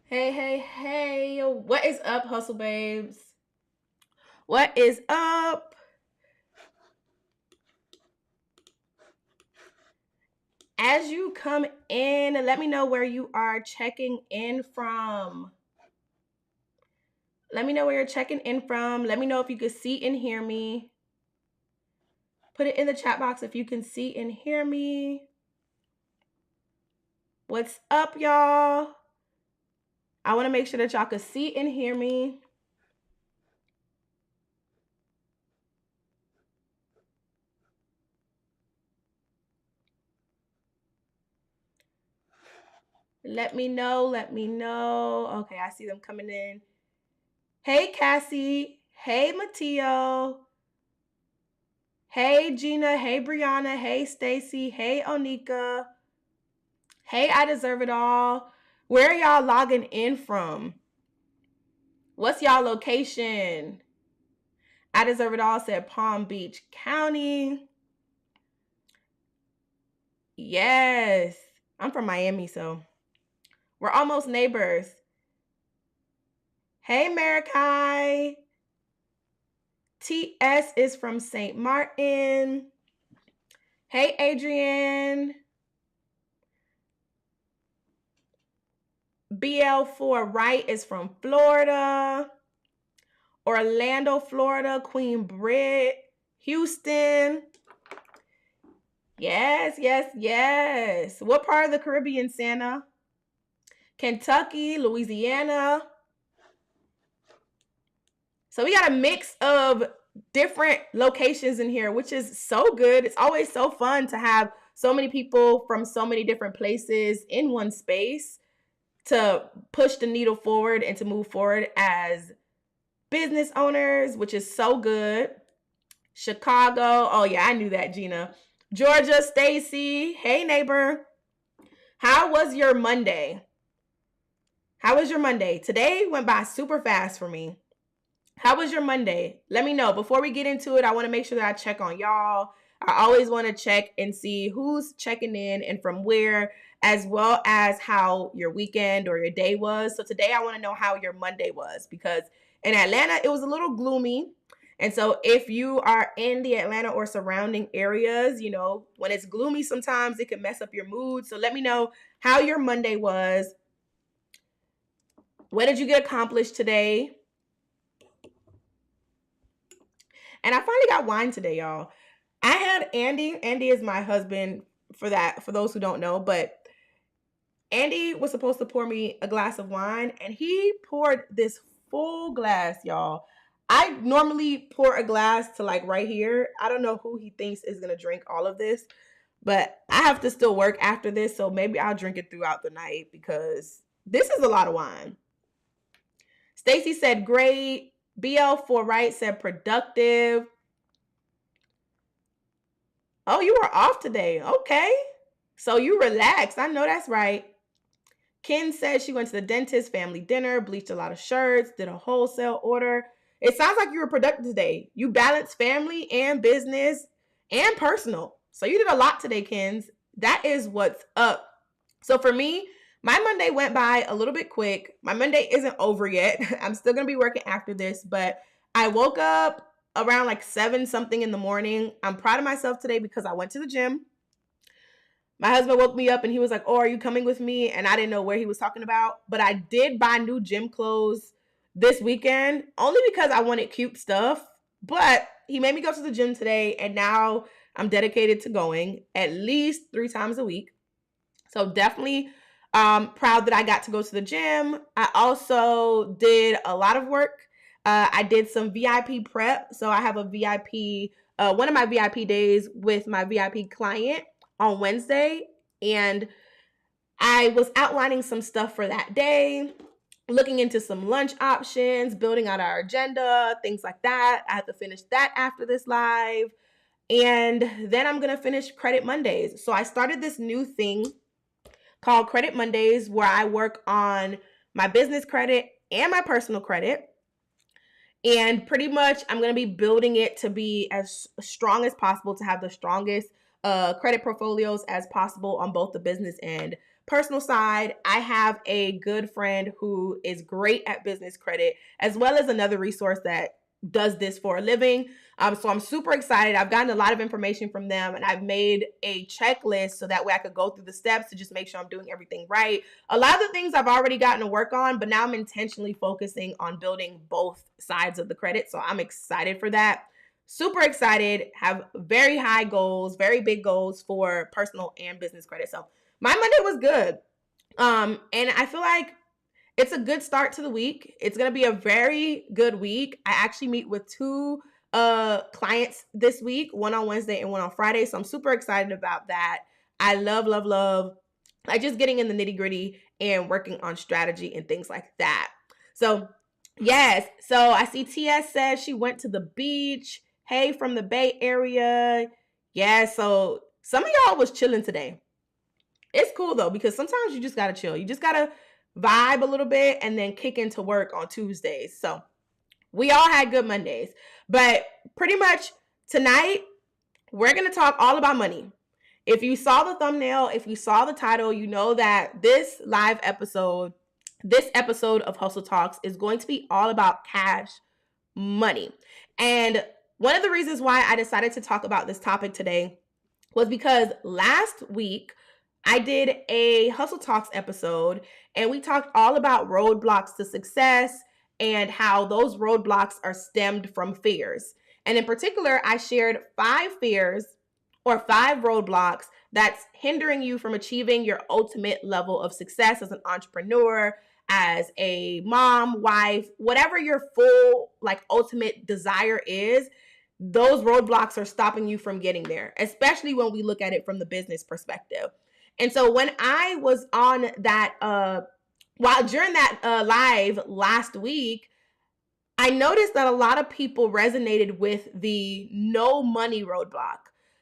Hey, hey, hey. What is up, hustle babes? What is up? As you come in, let me know where you are checking in from. Let me know where you're checking in from. Let me know if you can see and hear me. Put it in the chat box if you can see and hear me. What's up, y'all? I want to make sure that y'all can see and hear me. Let me know. Let me know. Okay, I see them coming in. Hey, Cassie. Hey, Mateo. Hey, Gina. Hey, Brianna. Hey, Stacy. Hey, Onika. Hey, I deserve it all. Where are y'all logging in from? What's y'all location? I deserve it all said Palm Beach County. Yes. I'm from Miami, so we're almost neighbors. Hey, Marikai. TS is from St. Martin. Hey, Adrienne. BL4 Wright is from Florida. Orlando, Florida. Queen Britt. Houston. Yes, yes, yes. What part of the Caribbean, Santa? Kentucky, Louisiana. So we got a mix of different locations in here, which is so good. It's always so fun to have so many people from so many different places in one space to push the needle forward and to move forward as business owners, which is so good. Chicago. Oh, yeah, I knew that, Gina. Georgia, Stacy. Hey, neighbor. How was your Monday? How was your Monday? Today went by super fast for me. How was your Monday? Let me know. Before we get into it, I want to make sure that I check on y'all. I always want to check and see who's checking in and from where, as well as how your weekend or your day was. So today I want to know how your Monday was, because in Atlanta, it was a little gloomy. And so if you are in the Atlanta or surrounding areas, you know, when it's gloomy, sometimes it can mess up your mood. So let me know how your Monday was. What did you get accomplished today? And I finally got wine today, y'all. I had Andy. Andy is my husband, for those who don't know, but Andy was supposed to pour me a glass of wine and he poured this full glass, y'all. I normally pour a glass to like right here. I don't know who he thinks is going to drink all of this, but I have to still work after this, so maybe I'll drink it throughout the night because this is a lot of wine. Stacy said great. BL4 Right said productive. Oh, you were off today. Okay. So you relaxed. I know that's right. Ken said she went to the dentist, family dinner, bleached a lot of shirts, did a wholesale order. It sounds like you were productive today. You balanced family and business and personal. So you did a lot today, Kens. That is what's up. So for me, my Monday went by a little bit quick. My Monday isn't over yet. I'm still going to be working after this, but I woke up around like 7 something in the morning. I'm proud of myself today because I went to the gym. My husband woke me up and he was like, "Oh, are you coming with me?" And I didn't know where he was talking about, but I did buy new gym clothes this weekend only because I wanted cute stuff. But he made me go to the gym today, and now I'm dedicated to going at least 3 times a week. So definitely proud that I got to go to the gym. I also did a lot of work. I did some VIP prep. So I have a VIP, one of my VIP days with my VIP client on Wednesday. And I was outlining some stuff for that day, looking into some lunch options, building out our agenda, things like that. I have to finish that after this live. And then I'm going to finish Credit Mondays. So I started this new thing called Credit Mondays where I work on my business credit and my personal credit. And pretty much I'm going to be building it to be as strong as possible, to have the strongest credit portfolios as possible on both the business and personal side, I have a good friend who is great at business credit, as well as another resource that does this for a living. So I'm super excited. I've gotten a lot of information from them, and I've made a checklist so that way I could go through the steps to just make sure I'm doing everything right. A lot of the things I've already gotten to work on, but now I'm intentionally focusing on building both sides of the credit. So I'm excited for that. Super excited, have very high goals, very big goals for personal and business credit. So my Monday was good. And I feel like it's a good start to the week. It's going to be a very good week. I actually meet with two clients this week, one on Wednesday and one on Friday. So I'm super excited about that. I love like just getting in the nitty gritty and working on strategy and things like that. So yes. So I see TS says she went to the beach. Hey, from the Bay Area. Yeah. So some of y'all was chilling today. It's cool though, because sometimes you just got to chill. You just got to vibe a little bit and then kick into work on Tuesdays. So we all had good Mondays, but pretty much tonight we're going to talk all about money. If you saw the thumbnail, if you saw the title, you know that this episode of Hustle Talks is going to be all about cash money. And one of the reasons why I decided to talk about this topic today was because last week I did a Hustle Talks episode and we talked all about roadblocks to success and how those roadblocks are stemmed from fears. And in particular, I shared 5 fears or 5 roadblocks that's hindering you from achieving your ultimate level of success as an entrepreneur, as a mom, wife, whatever your full ultimate desire is. Those roadblocks are stopping you from getting there, especially when we look at it from the business perspective. And so when I was on that, during that live last week, I noticed that a lot of people resonated with the no money roadblock.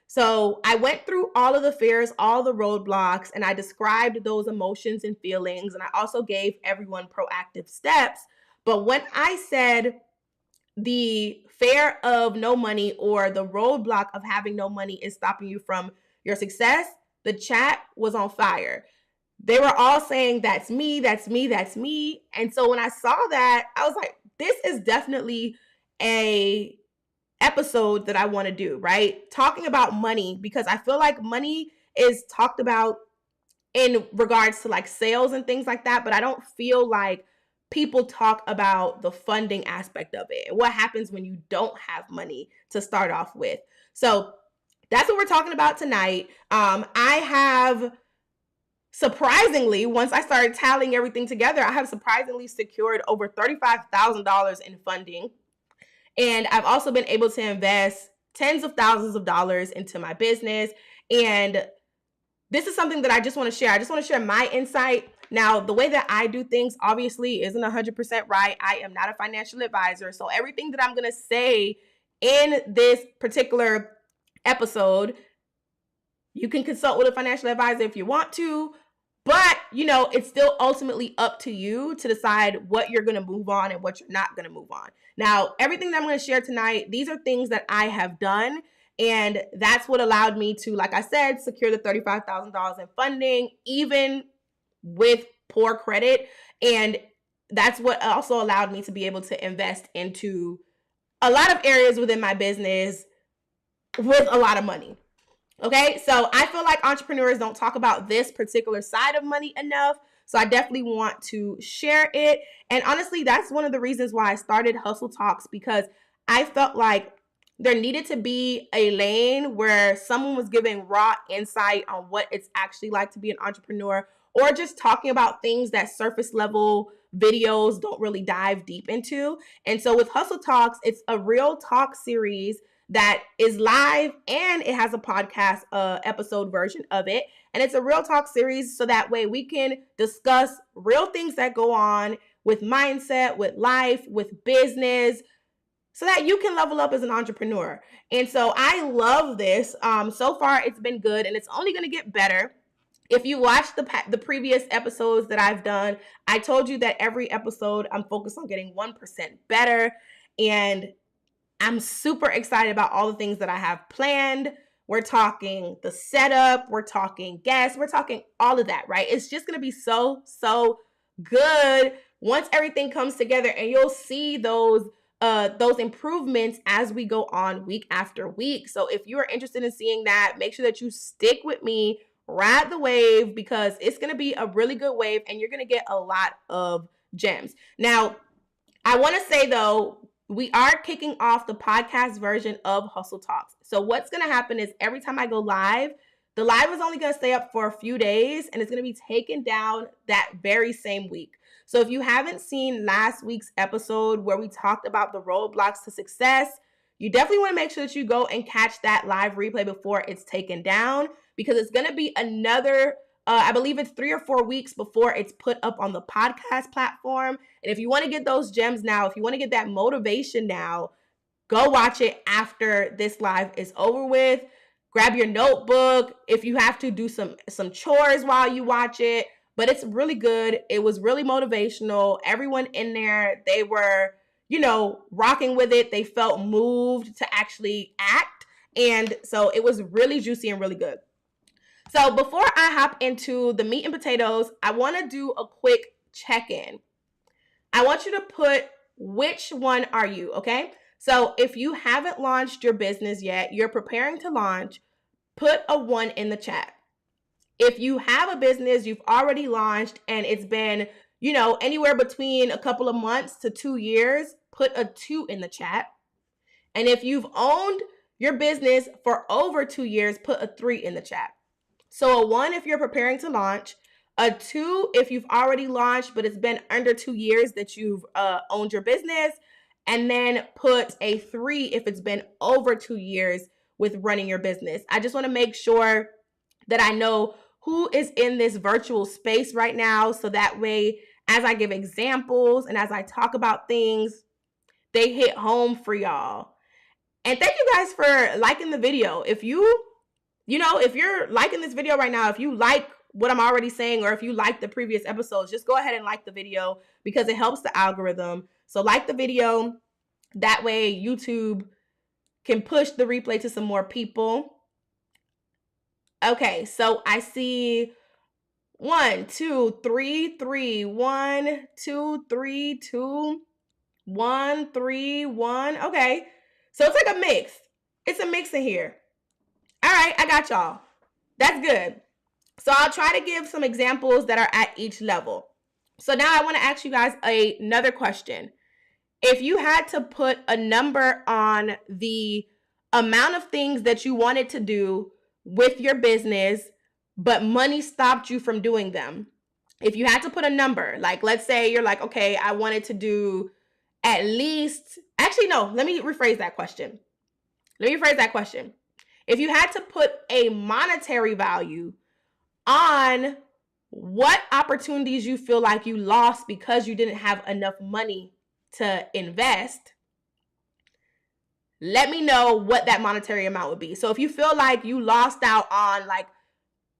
So I went through all of the fears, all the roadblocks, and I described those emotions and feelings. And I also gave everyone proactive steps. But when I said the fear of no money or the roadblock of having no money is stopping you from your success, the chat was on fire. They were all saying, that's me, that's me, that's me. And so when I saw that, I was like, this is definitely a episode that I want to do, right? Talking about money, because I feel like money is talked about in regards to sales and things like that, but I don't feel like people talk about the funding aspect of it and what happens when you don't have money to start off with. So that's what we're talking about tonight. I have surprisingly, once I started tallying everything together, I have surprisingly secured over $35,000 in funding. And I've also been able to invest tens of thousands of dollars into my business. And this is something that I just want to share. I just want to share my insight. Now, the way that I do things obviously isn't 100% right. I am not a financial advisor. So everything that I'm going to say in this particular episode, you can consult with a financial advisor if you want to. But, it's still ultimately up to you to decide what you're going to move on and what you're not going to move on. Now, everything that I'm going to share tonight, these are things that I have done. And that's what allowed me to, like I said, secure the $35,000 in funding, even with poor credit. And that's what also allowed me to be able to invest into a lot of areas within my business with a lot of money. Okay, so I feel like entrepreneurs don't talk about this particular side of money enough. So I definitely want to share it. And honestly, that's one of the reasons why I started Hustle Talks, because I felt like there needed to be a lane where someone was giving raw insight on what it's actually like to be an entrepreneur, or just talking about things that surface level videos don't really dive deep into. And so with Hustle Talks, it's a real talk series that is live, and it has a podcast episode version of it. And it's a real talk series, so that way we can discuss real things that go on with mindset, with life, with business, so that you can level up as an entrepreneur. And so I love this. So far, it's been good, and it's only going to get better. If you watched the previous episodes that I've done, I told you that every episode I'm focused on getting 1% better. And I'm super excited about all the things that I have planned we're talking the setup, we're talking guests, we're talking all of that, right? It's just going to be so good once everything comes together, and you'll see those improvements as we go on week after week. So if you are interested in seeing that, make sure that you stick with me, ride the wave, because it's going to be a really good wave and you're going to get a lot of gems. Now, I want to say though, we are kicking off the podcast version of Hustle Talks. So what's going to happen is every time I go live, the live is only going to stay up for a few days and it's going to be taken down that very same week. So if you haven't seen last week's episode where we talked about the roadblocks to success, you definitely want to make sure that you go and catch that live replay before it's taken down, because it's going to be another, I believe it's 3 or 4 weeks before it's put up on the podcast platform. And if you want to get those gems now, if you want to get that motivation now, go watch it after this live is over with. Grab your notebook. If you have to, do some chores while you watch it. But it's really good. It was really motivational. Everyone in there, they were, rocking with it. They felt moved to actually act. And so it was really juicy and really good. So before I hop into the meat and potatoes, I want to do a quick check-in. I want you to put which one are you, okay? So if you haven't launched your business yet, you're preparing to launch, put a 1 in the chat. If you have a business, you've already launched and it's been, anywhere between a couple of months to 2 years, put a 2 in the chat. And if you've owned your business for over 2 years, put a 3 in the chat. So a 1 if you're preparing to launch, a 2 if you've already launched, but it's been under 2 years that you've owned your business, and then put a 3 if it's been over 2 years with running your business. I just want to make sure that I know who is in this virtual space right now, so that way, as I give examples and as I talk about things, they hit home for y'all. And thank you guys for liking the video. If if you're liking this video right now, if you like what I'm already saying, or if you like the previous episodes, just go ahead and like the video because it helps the algorithm. So like the video, that way YouTube can push the replay to some more people. Okay, so I see 1, 2, 3, 3, 1, 2, 3, 2, 1, 3, 1. Okay, so it's like a mix. It's a mix in here. All right, I got y'all. That's good. So I'll try to give some examples that are at each level. So now I want to ask you guys another question. If you had to put a number on the amount of things that you wanted to do with your business, but money stopped you from doing them. If you had to put a number, like let's say you're like, okay, I wanted to do at least, actually, no, let me rephrase that question. If you had to put a monetary value on what opportunities you feel like you lost because you didn't have enough money to invest, let me know what that monetary amount would be. So if you feel like you lost out on like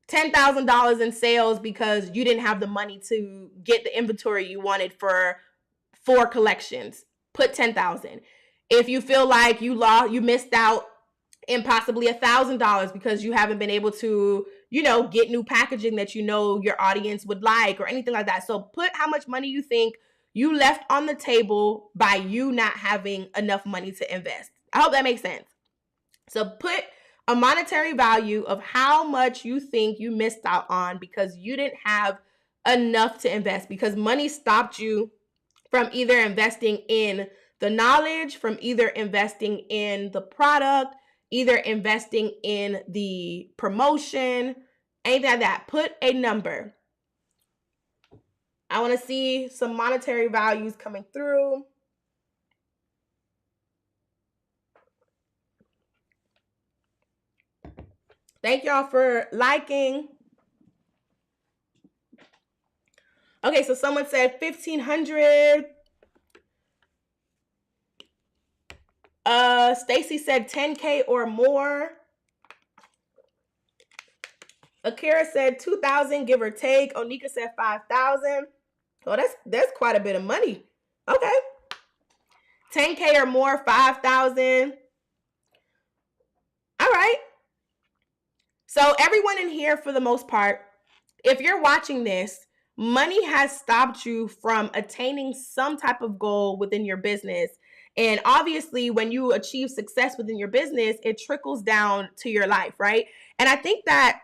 $10,000 in sales because you didn't have the money to get the inventory you wanted for 4 collections, put 10,000. If you feel like you missed out in possibly $1,000 because you haven't been able to, get new packaging that your audience would like or anything like that. So put how much money you think you left on the table by you not having enough money to invest. I hope that makes sense. So put a monetary value of how much you think you missed out on because you didn't have enough to invest, because money stopped you from either investing in the knowledge, from either investing in the product, either investing in the promotion, anything like that. Put a number. I want to see some monetary values coming through. Thank y'all for liking. Okay, so someone said 1,500. Stacy said 10K or more. Akira said 2,000, give or take. Onika said 5,000. Oh, that's quite a bit of money. Okay. 10K or more, 5,000. All right. So everyone in here, for the most part, if you're watching this, money has stopped you from attaining some type of goal within your business. And obviously, when you achieve success within your business, it trickles down to your life, right? And I think that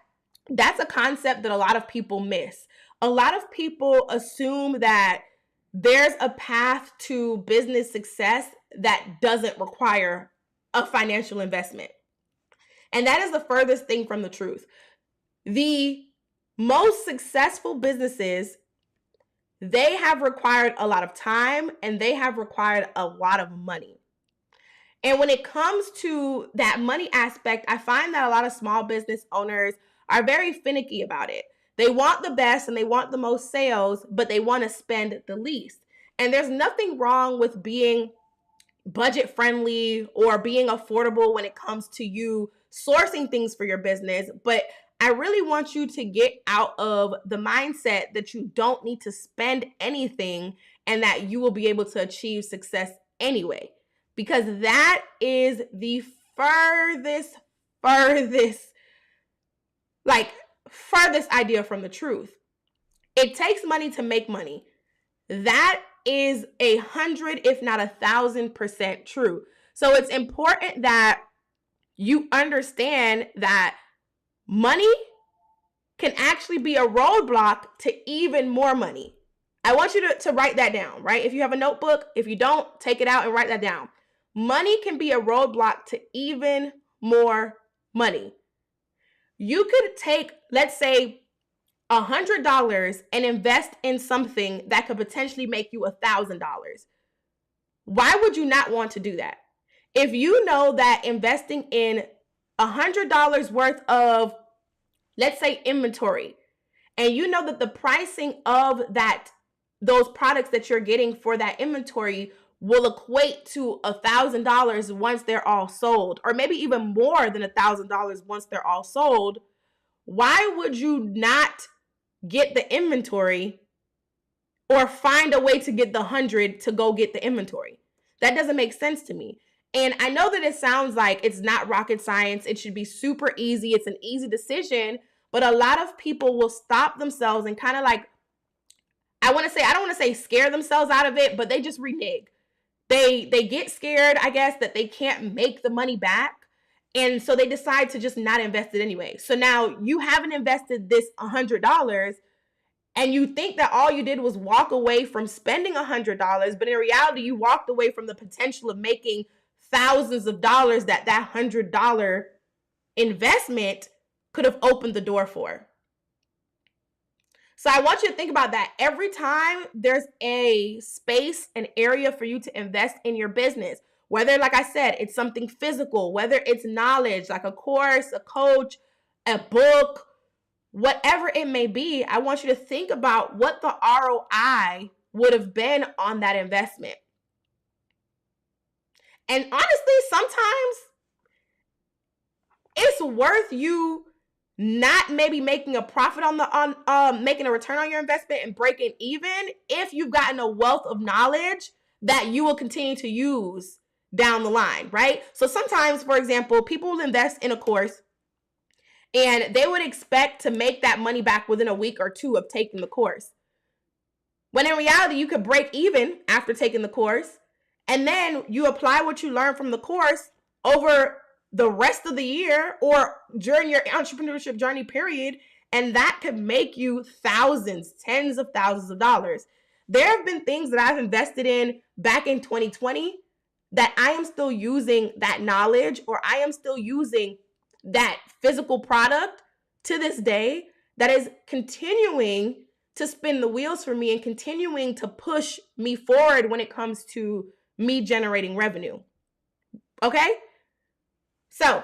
that's a concept that a lot of people miss. A lot of people assume that there's a path to business success that doesn't require a financial investment. And that is the furthest thing from the truth. The most successful businesses, they have required a lot of time and they have required a lot of money. And when it comes to that money aspect, I find that a lot of small business owners are very finicky about it. They want the best and they want the most sales, but they want to spend the least. And there's nothing wrong with being budget friendly or being affordable when it comes to you sourcing things for your business. But I really want you to get out of the mindset that you don't need to spend anything and that you will be able to achieve success anyway, because that is the furthest idea from the truth. It takes money to make money. That is 100, if not 1,000% true. So it's important that you understand that money can actually be a roadblock to even more money. I want you to write that down, right? If you have a notebook, if you don't, take it out and write that down. Money can be a roadblock to even more money. You could take, let's say, $100 and invest in something that could potentially make you $1,000. Why would you not want to do that? If you know that investing in $100 worth of, let's say, inventory, and you know that the pricing of those products that you're getting for that inventory will equate to $1,000 once they're all sold, or maybe even more than $1,000 once they're all sold, why would you not get the inventory or find a way to get the 100 to go get the inventory? That doesn't make sense to me. And I know that it sounds like it's not rocket science. It should be super easy. It's an easy decision, but a lot of people will stop themselves and kind of like, I don't want to say scare themselves out of it, but they just renege. They get scared, I guess, that they can't make the money back. And so they decide to just not invest it anyway. So now you haven't invested this $100 and you think that all you did was walk away from spending $100, but in reality, you walked away from the potential of making thousands of dollars that $100 investment could have opened the door for. So I want you to think about that. Every time there's a space, an area for you to invest in your business, whether, like I said, it's something physical, whether it's knowledge, like a course, a coach, a book, whatever it may be, I want you to think about what the ROI would have been on that investment. And honestly, sometimes it's worth you not maybe making a profit on making a return on your investment and breaking even if you've gotten a wealth of knowledge that you will continue to use down the line, right? So sometimes, for example, people will invest in a course and they would expect to make that money back within a week or two of taking the course. When in reality, you could break even after taking the course, and then you apply what you learned from the course over the rest of the year or during your entrepreneurship journey period, and that could make you thousands, tens of thousands of dollars. There have been things that I've invested in back in 2020 that I am still using that knowledge, or I am still using that physical product to this day that is continuing to spin the wheels for me and continuing to push me forward when it comes to me generating revenue. Okay? So,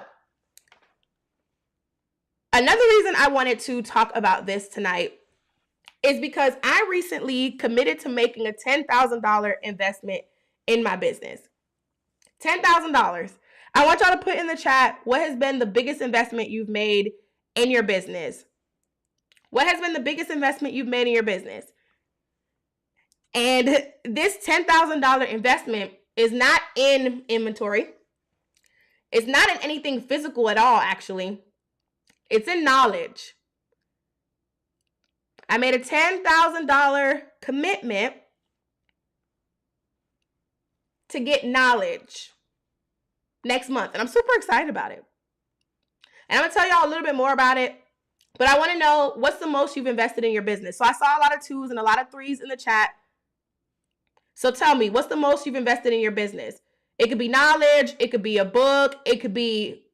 another reason I wanted to talk about this tonight is because I recently committed to making a $10,000 investment in my business. $10,000. I want y'all to put in the chat, what has been the biggest investment you've made in your business? What has been the biggest investment you've made in your business? And this $10,000 investment is not in inventory. It's not in anything physical at all, actually. It's in knowledge. I made a $10,000 commitment to get knowledge next month. And I'm super excited about it. And I'm going to tell y'all a little bit more about it. But I want to know, what's the most you've invested in your business? So I saw a lot of 2s and a lot of 3s in the chat. So tell me, what's the most you've invested in your business? It could be knowledge. It could be a book. It could be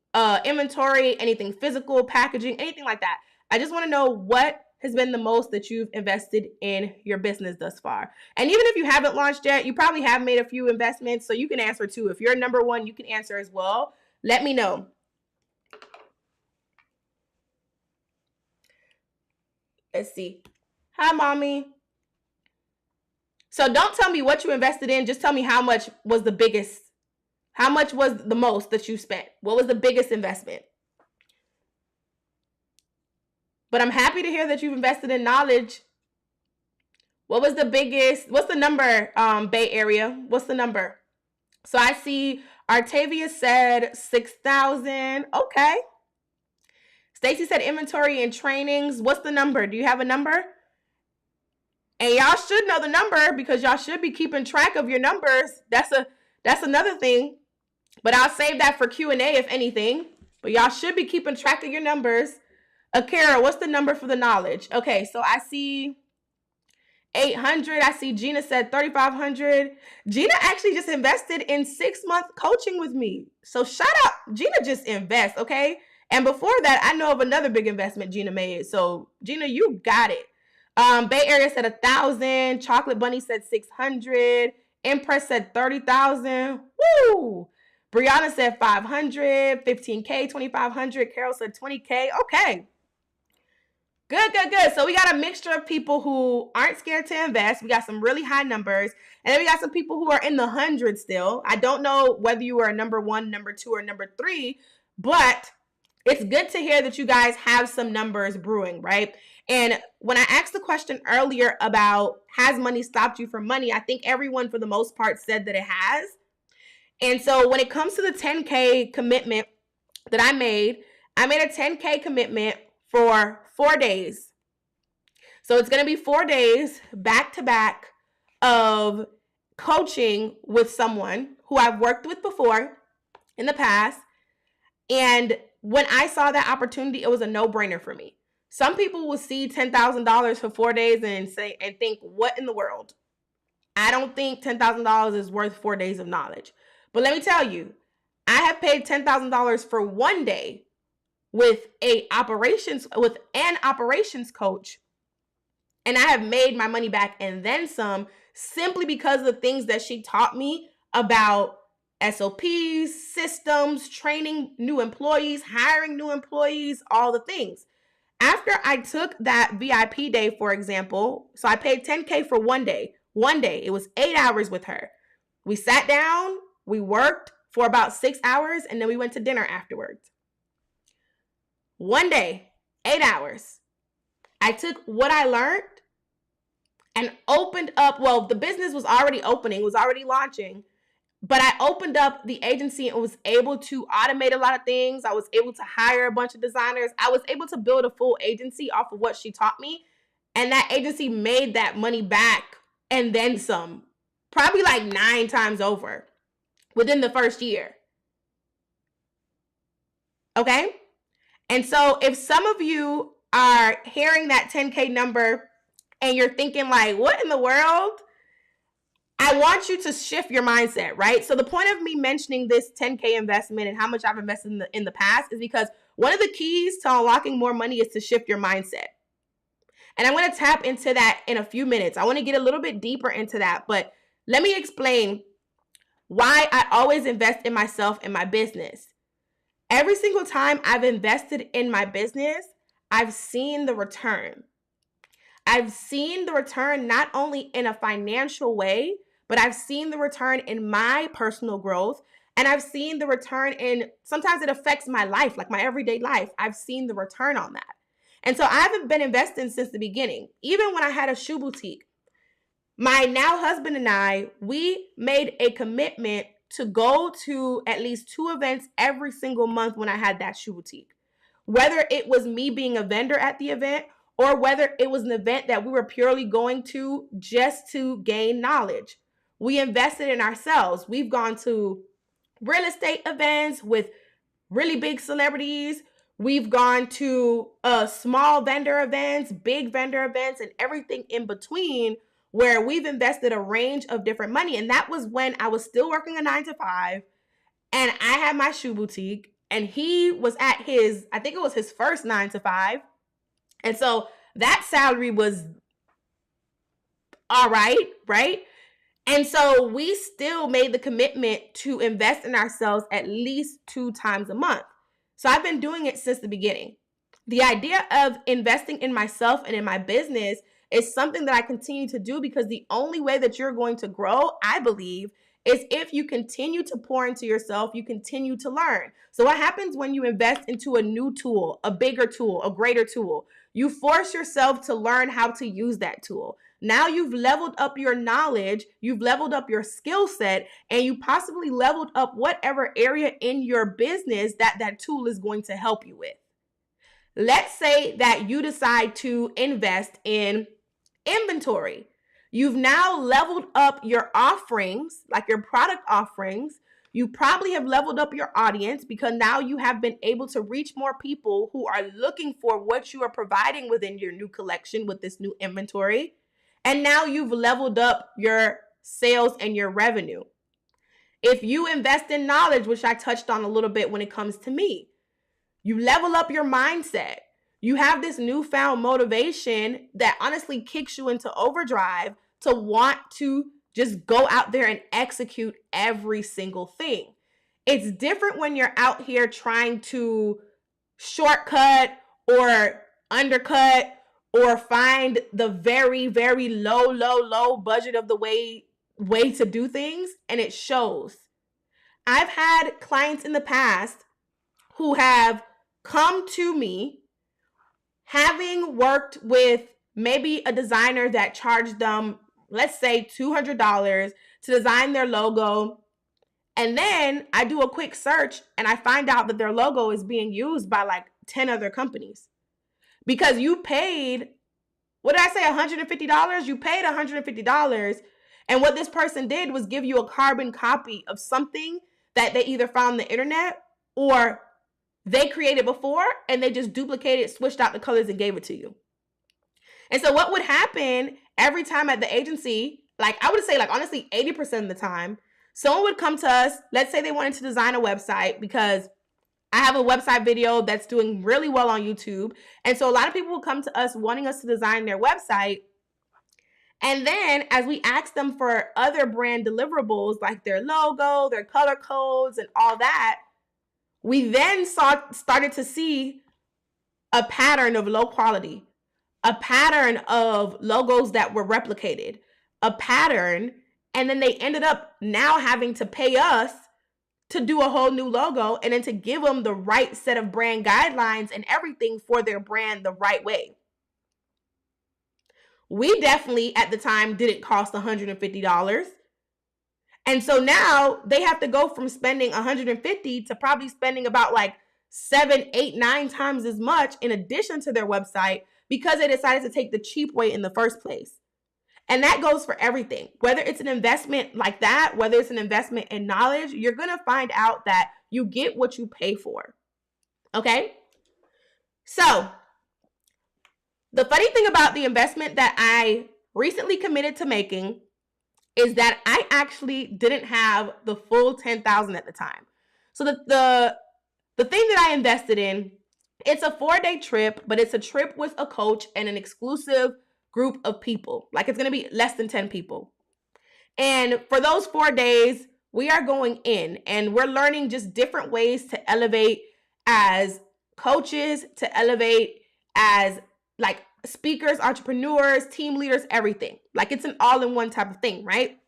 inventory, anything physical, packaging, anything like that. I just want to know what has been the most that you've invested in your business thus far. And even if you haven't launched yet, you probably have made a few investments, so you can answer too. If you're number one, you can answer as well. Let me know. Let's see. Hi, mommy. So don't tell me what you invested in. Just tell me how much was the biggest. How much was the most that you spent? What was the biggest investment? But I'm happy to hear that you've invested in knowledge. What was the biggest? What's the number, Bay Area? What's the number? So I see Artavia said 6,000. Okay. Stacy said inventory and trainings. What's the number? Do you have a number? And y'all should know the number because y'all should be keeping track of your numbers. That's another thing. But I'll save that for Q&A if anything. But y'all should be keeping track of your numbers. Akira, what's the number for the knowledge? Okay, so I see 800. I see Gina said 3,500. Gina actually just invested in 6-month coaching with me. So shout out. Gina just invests, okay? And before that, I know of another big investment Gina made. So Gina, you got it. Bay Area said 1,000. Chocolate Bunny said 600. Empress said 30,000. Woo! Brianna said 500. 15K, 2,500. Carol said 20K. Okay. Good. So we got a mixture of people who aren't scared to invest. We got some really high numbers. And then we got some people who are in the hundreds still. I don't know whether you are number 1, number 2, or number 3, but it's good to hear that you guys have some numbers brewing, right? And when I asked the question earlier about, has money stopped you from money? I think everyone for the most part said that it has. And so when it comes to the 10K commitment that I made a 10K commitment for 4 days. So it's going to be 4 days back to back of coaching with someone who I've worked with before in the past. And when I saw that opportunity, it was a no-brainer for me. Some people will see $10,000 for 4 days and think, what in the world? I don't think $10,000 is worth 4 days of knowledge. But let me tell you, I have paid $10,000 for 1 day with an operations coach, and I have made my money back and then some, simply because of the things that she taught me about SOPs, systems, training new employees, hiring new employees, all the things. After I took that VIP day, for example, so I paid 10K for 1 day. 1 day, it was 8 hours with her. We sat down, we worked for about 6 hours, and then we went to dinner afterwards. 1 day, 8 hours. I took what I learned and opened up, well, the business was already opening, was already launching, but I opened up the agency and was able to automate a lot of things. I was able to hire a bunch of designers. I was able to build a full agency off of what she taught me. And that agency made that money back and then some, probably like 9 times over within the first year. Okay? And so if some of you are hearing that 10K number and you're thinking like, what in the world? I want you to shift your mindset, right? So the point of me mentioning this 10K investment and how much I've invested in the past is because one of the keys to unlocking more money is to shift your mindset. And I'm going to tap into that in a few minutes. I want to get a little bit deeper into that, but let me explain why I always invest in myself and my business. Every single time I've invested in my business, I've seen the return. I've seen the return not only in a financial way, but I've seen the return in my personal growth. And I've seen the return in, sometimes it affects my life, like my everyday life. I've seen the return on that. And so I haven't been investing since the beginning. Even when I had a shoe boutique, my now husband and I, we made a commitment to go to at least 2 events every single month when I had that shoe boutique. whether it was me being a vendor at the event or whether it was an event that we were purely going to just to gain knowledge. We invested in ourselves. We've gone to real estate events with really big celebrities. We've gone to small vendor events, big vendor events, and everything in between, where we've invested a range of different money. And that was when I was still working a 9 to 5 and I had my shoe boutique, and he was at his, I think it was his first 9 to 5. And so that salary was all right, right? And so we still made the commitment to invest in ourselves at least 2 times a month. So I've been doing it since the beginning. The idea of investing in myself and in my business is something that I continue to do, because the only way that you're going to grow, I believe, is if you continue to pour into yourself, you continue to learn. So what happens when you invest into a new tool, a bigger tool, a greater tool? You force yourself to learn how to use that tool. Now you've leveled up your knowledge, you've leveled up your skill set, and you possibly leveled up whatever area in your business that tool is going to help you with. Let's say that you decide to invest in inventory. You've now leveled up your offerings, like your product offerings. You probably have leveled up your audience, because now you have been able to reach more people who are looking for what you are providing within your new collection with this new inventory. And now you've leveled up your sales and your revenue. If you invest in knowledge, which I touched on a little bit when it comes to me, you level up your mindset. You have this newfound motivation that honestly kicks you into overdrive to want to just go out there and execute every single thing. It's different when you're out here trying to shortcut or undercut or find the very, very low budget of the way to do things, and it shows. I've had clients in the past who have come to me having worked with maybe a designer that charged them, let's say $200 to design their logo. And then I do a quick search and I find out that their logo is being used by like 10 other companies. Because you paid, what did I say, $150? You paid $150. And what this person did was give you a carbon copy of something that they either found on the internet or they created before, and they just duplicated, switched out the colors, and gave it to you. And so what would happen every time at the agency, like I would say like honestly 80% of the time, someone would come to us, let's say they wanted to design a website, because I have a website video that's doing really well on YouTube. And so a lot of people will come to us wanting us to design their website. And then as we ask them for other brand deliverables, like their logo, their color codes, and all that, we then started to see a pattern of low quality, a pattern of logos that were replicated, a pattern, and then they ended up now having to pay us to do a whole new logo and then to give them the right set of brand guidelines and everything for their brand the right way. We definitely at the time didn't cost $150. And so now they have to go from spending $150 to probably spending about like 7, 8, 9 times as much in addition to their website, because they decided to take the cheap way in the first place. And that goes for everything. Whether it's an investment like that, whether it's an investment in knowledge, you're going to find out that you get what you pay for. Okay? So the funny thing about the investment that I recently committed to making is that I actually didn't have the full $10,000 at the time. So the thing that I invested in, it's a 4-day trip, but it's a trip with a coach and an exclusive group of people. Like it's going to be less than 10 people. And for those 4 days, we are going in and we're learning just different ways to elevate as coaches, to elevate as like speakers, entrepreneurs, team leaders, everything. Like it's an all-in-one type of thing, right?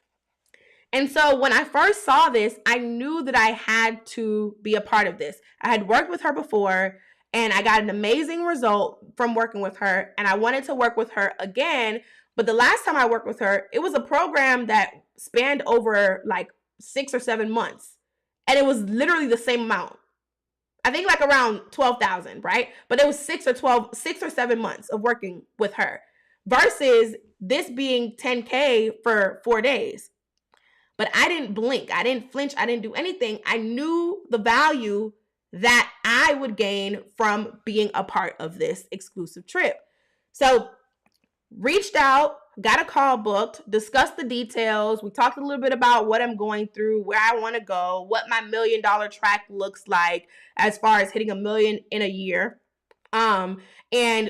And so when I first saw this, I knew that I had to be a part of this. I had worked with her before and I got an amazing result from working with her, and I wanted to work with her again. But the last time I worked with her, it was a program that spanned over like 6 or 7 months, and it was literally the same amount. I think like around 12,000, right? But it was 6 or 7 months of working with her versus this being 10K for 4 days. But I didn't blink. I didn't flinch. I didn't do anything. I knew the value that I would gain from being a part of this exclusive trip. So reached out, got a call booked, discussed the details. We talked a little bit about what I'm going through, where I want to go, what my $1 million track looks like as far as hitting $1 million in a year. And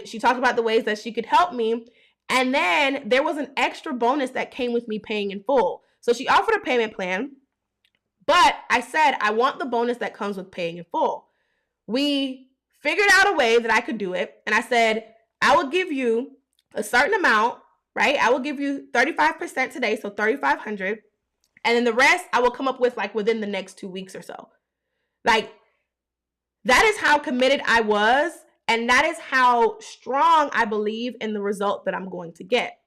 she talked about the ways that she could help me. And then there was an extra bonus that came with me paying in full. So she offered a payment plan, but I said, I want the bonus that comes with paying in full. We figured out a way that I could do it. And I said, I will give you a certain amount, right? I will give you 35% today, so $3,500. And then the rest I will come up with like within the next 2 weeks or so. Like, that is how committed I was. And that is how strong I believe in the result that I'm going to get.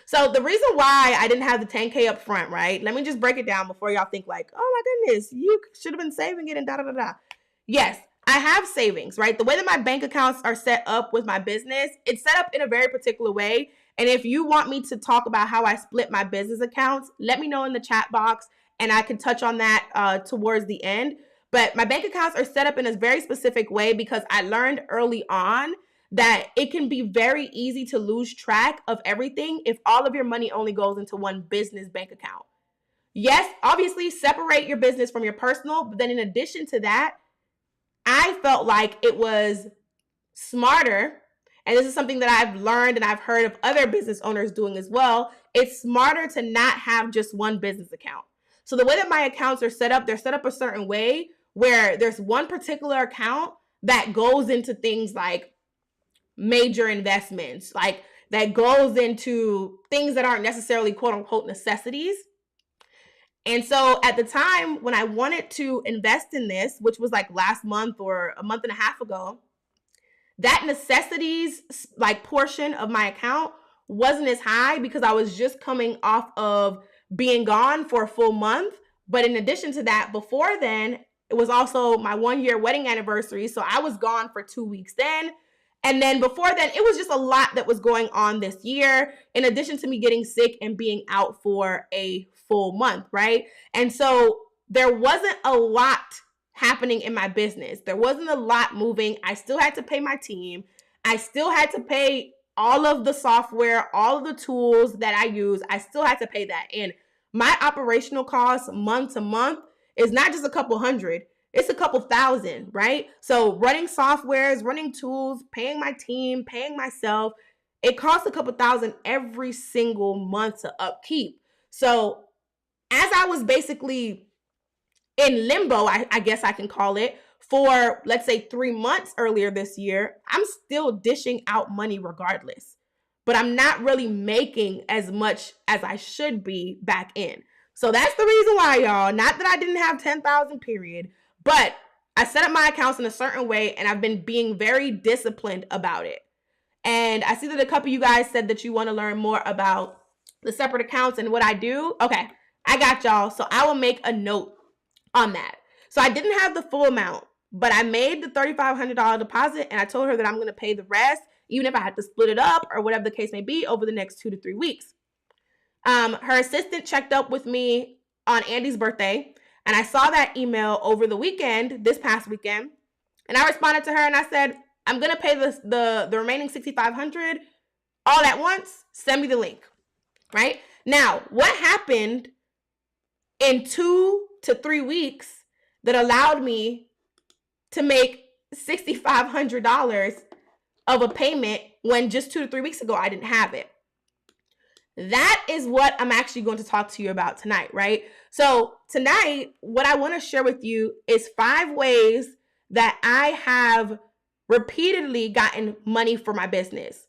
So the reason why I didn't have the 10K up front, right? Let me just break it down before y'all think like, oh my goodness, you should have been saving it and da-da-da-da. Yes, I have savings, right? The way that my bank accounts are set up with my business, it's set up in a very particular way. And if you want me to talk about how I split my business accounts, let me know in the chat box and I can touch on that towards the end. But my bank accounts are set up in a very specific way because I learned early on that it can be very easy to lose track of everything if all of your money only goes into one business bank account. Yes, obviously separate your business from your personal, but then in addition to that, I felt like it was smarter, and this is something that I've learned and I've heard of other business owners doing as well. It's smarter to not have just one business account. So the way that my accounts are set up, they're set up a certain way where there's one particular account that goes into things like major investments, like that goes into things that aren't necessarily quote unquote necessities. And so at the time when I wanted to invest in this, which was like last month or a month and a half ago, that necessities like portion of my account wasn't as high because I was just coming off of being gone for a full month. But in addition to that, before then, it was also my 1-year wedding anniversary. So I was gone for 2 weeks then. And then before then, it was just a lot that was going on this year, in addition to me getting sick and being out for a full month, right? And so there wasn't a lot happening in my business. There wasn't a lot moving. I still had to pay my team. I still had to pay all of the software, all of the tools that I use. I still had to pay that. And my operational costs month to month is not just a couple hundred. It's a couple thousand, right? So running softwares, running tools, paying my team, paying myself, it costs a couple thousand every single month to upkeep. So as I was basically in limbo, I guess I can call it, for let's say 3 months earlier this year, I'm still dishing out money regardless. But I'm not really making as much as I should be back in. So that's the reason why, y'all. Not that I didn't have 10,000 period, but I set up my accounts in a certain way and I've been being very disciplined about it. And I see that a couple of you guys said that you want to learn more about the separate accounts and what I do. Okay, I got y'all. So I will make a note on that. So I didn't have the full amount, but I made the $3,500 deposit and I told her that I'm going to pay the rest, even if I had to split it up or whatever the case may be over the next 2 to 3 weeks. Her assistant checked up with me on Andy's birthday, and I saw that email over the weekend, this past weekend, and I responded to her and I said, I'm going to pay the remaining $6,500 all at once. Send me the link, right? Now, what happened in 2 to 3 weeks that allowed me to make $6,500 of a payment when just 2 to 3 weeks ago I didn't have it? That is what I'm actually going to talk to you about tonight, right? So tonight, what I want to share with you is 5 ways that I have repeatedly gotten money for my business.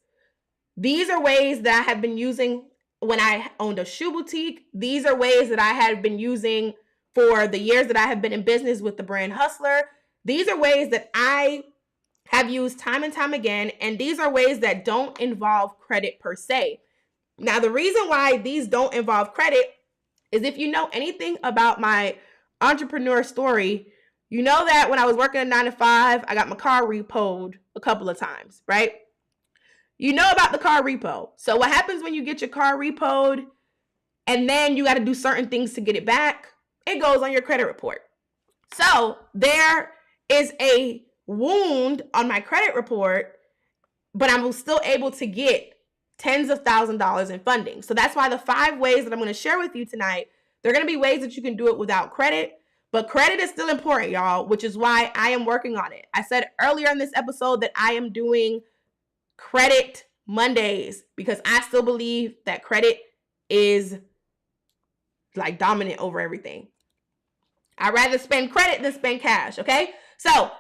These are ways that I have been using when I owned a shoe boutique. These are ways that I have been using for the years that I have been in business with the brand Hustler. These are ways that I have used time and time again, and these are ways that don't involve credit per se. Now, the reason why these don't involve credit is if you know anything about my entrepreneur story, You know that when I was working a 9 to 5, I got my car repoed a couple of times, right? You know about the car repo. So what happens when you get your car repoed and then you got to do certain things to get it back? It goes on your credit report. So there is a wound on my credit report, but I'm still able to get tens of thousands of dollars in funding. So that's why the 5 ways that I'm going to share with you tonight, they're going to be ways that you can do it without credit. But credit is still important, y'all, which is why I am working on it. I said earlier in this episode that I am doing Credit Mondays because I still believe that credit is like dominant over everything. I'd rather spend credit than spend cash, okay? So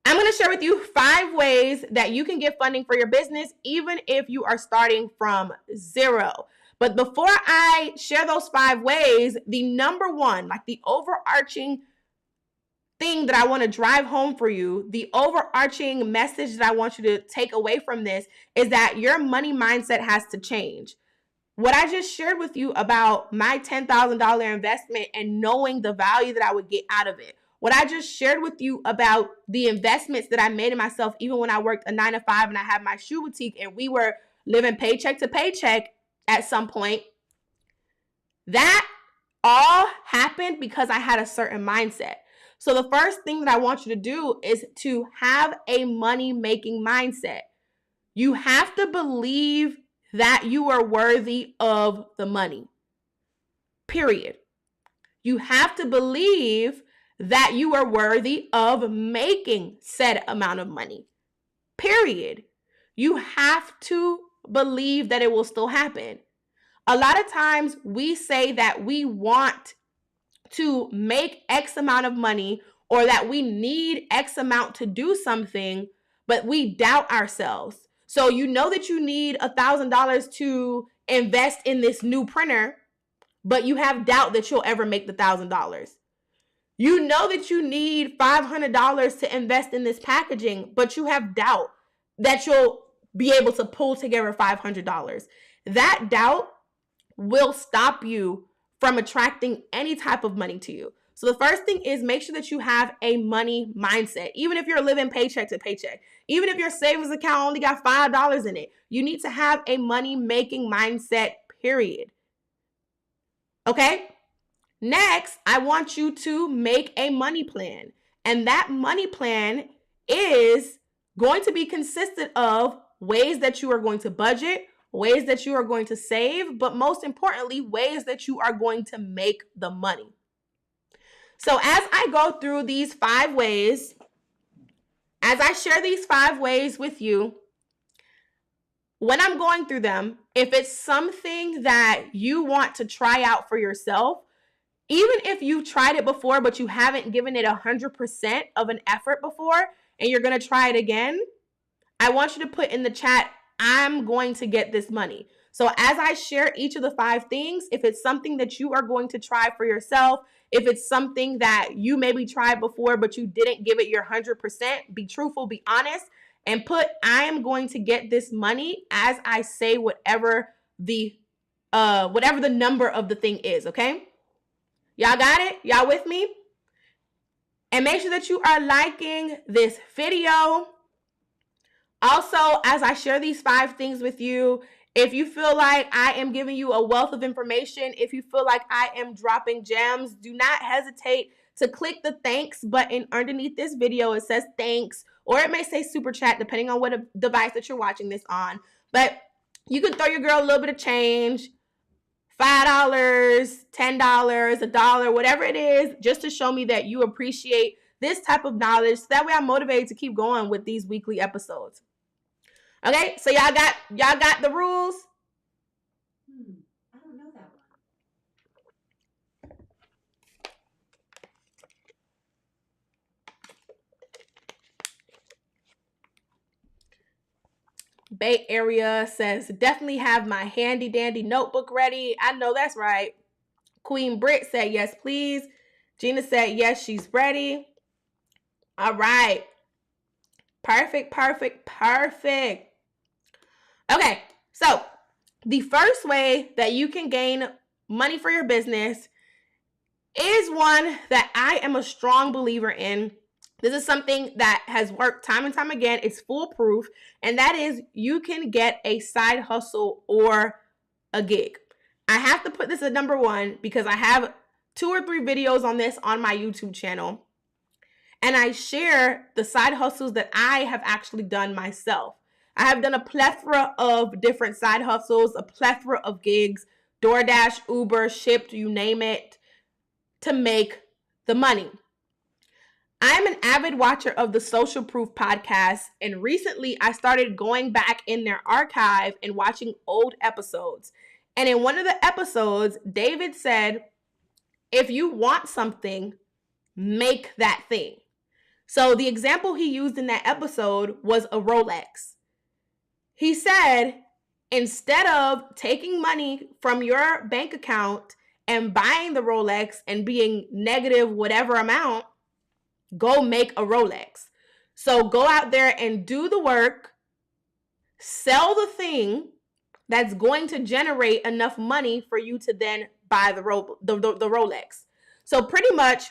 I'm going to share with you 5 ways that you can get funding for your business, even if you are starting from zero. But before I share those 5 ways, the number one, like the overarching thing that I want to drive home for you, the overarching message that I want you to take away from this is that your money mindset has to change. What I just shared with you about my $10,000 investment and knowing the value that I would get out of it. What I just shared with you about the investments that I made in myself, even when I worked a 9 to 5 and I had my shoe boutique and we were living paycheck to paycheck at some point, that all happened because I had a certain mindset. So the first thing that I want you to do is to have a money-making mindset. You have to believe that you are worthy of the money. Period. You have to believe that you are worthy of making said amount of money. Period. You have to believe that it will still happen. A lot of times we say that we want to make X amount of money or that we need X amount to do something, but we doubt ourselves. So you know that you need $1,000 to invest in this new printer, but you have doubt that you'll ever make the $1,000. You know that you need $500 to invest in this packaging, but you have doubt that you'll be able to pull together $500. That doubt will stop you from attracting any type of money to you. So the first thing is make sure that you have a money mindset. Even if you're living paycheck to paycheck, even if your savings account only got $5 in it, you need to have a money-making mindset, period. Okay? Next, I want you to make a money plan. And that money plan is going to be consistent of ways that you are going to budget, ways that you are going to save, but most importantly, ways that you are going to make the money. So as I go through these 5 ways, as I share these 5 ways with you, when I'm going through them, if it's something that you want to try out for yourself, even if you've tried it before, but you haven't given it 100% of an effort before, and you're going to try it again, I want you to put in the chat, I'm going to get this money. So as I share each of the 5 things, if it's something that you are going to try for yourself, if it's something that you maybe tried before, but you didn't give it your 100%, be truthful, be honest, and put, I am going to get this money as I say whatever the number of the thing is, okay? Y'all got it? Y'all with me? And make sure that you are liking this video. Also, as I share these 5 things with you, if you feel like I am giving you a wealth of information, if you feel like I am dropping gems, do not hesitate to click the thanks button underneath this video. It says thanks, or it may say super chat, depending on what device that you're watching this on. But you can throw your girl a little bit of change, $5, $10, $1, whatever it is, just to show me that you appreciate this type of knowledge. So that way I'm motivated to keep going with these weekly episodes. Okay, so y'all got the rules? I don't know that one. Bay Area says, definitely have my handy dandy notebook ready. I know that's right. Queen Britt said, yes, please. Gina said, yes, she's ready. All right. Perfect. Okay, so the first way that you can gain money for your business is one that I am a strong believer in. This is something that has worked time and time again. It's foolproof, and that is you can get a side hustle or a gig. I have to put this at number one because I have 2 or 3 videos on this on my YouTube channel, and I share the side hustles that I have actually done myself. I have done a plethora of different side hustles, a plethora of gigs, DoorDash, Uber, Shipt, you name it, to make the money. I'm an avid watcher of the Social Proof podcast, and recently I started going back in their archive and watching old episodes. And in one of the episodes, David said, if you want something, make that thing. So the example he used in that episode was a Rolex. He said, instead of taking money from your bank account and buying the Rolex and being negative whatever amount, go make a Rolex. So go out there and do the work, sell the thing that's going to generate enough money for you to then buy the Rolex. So pretty much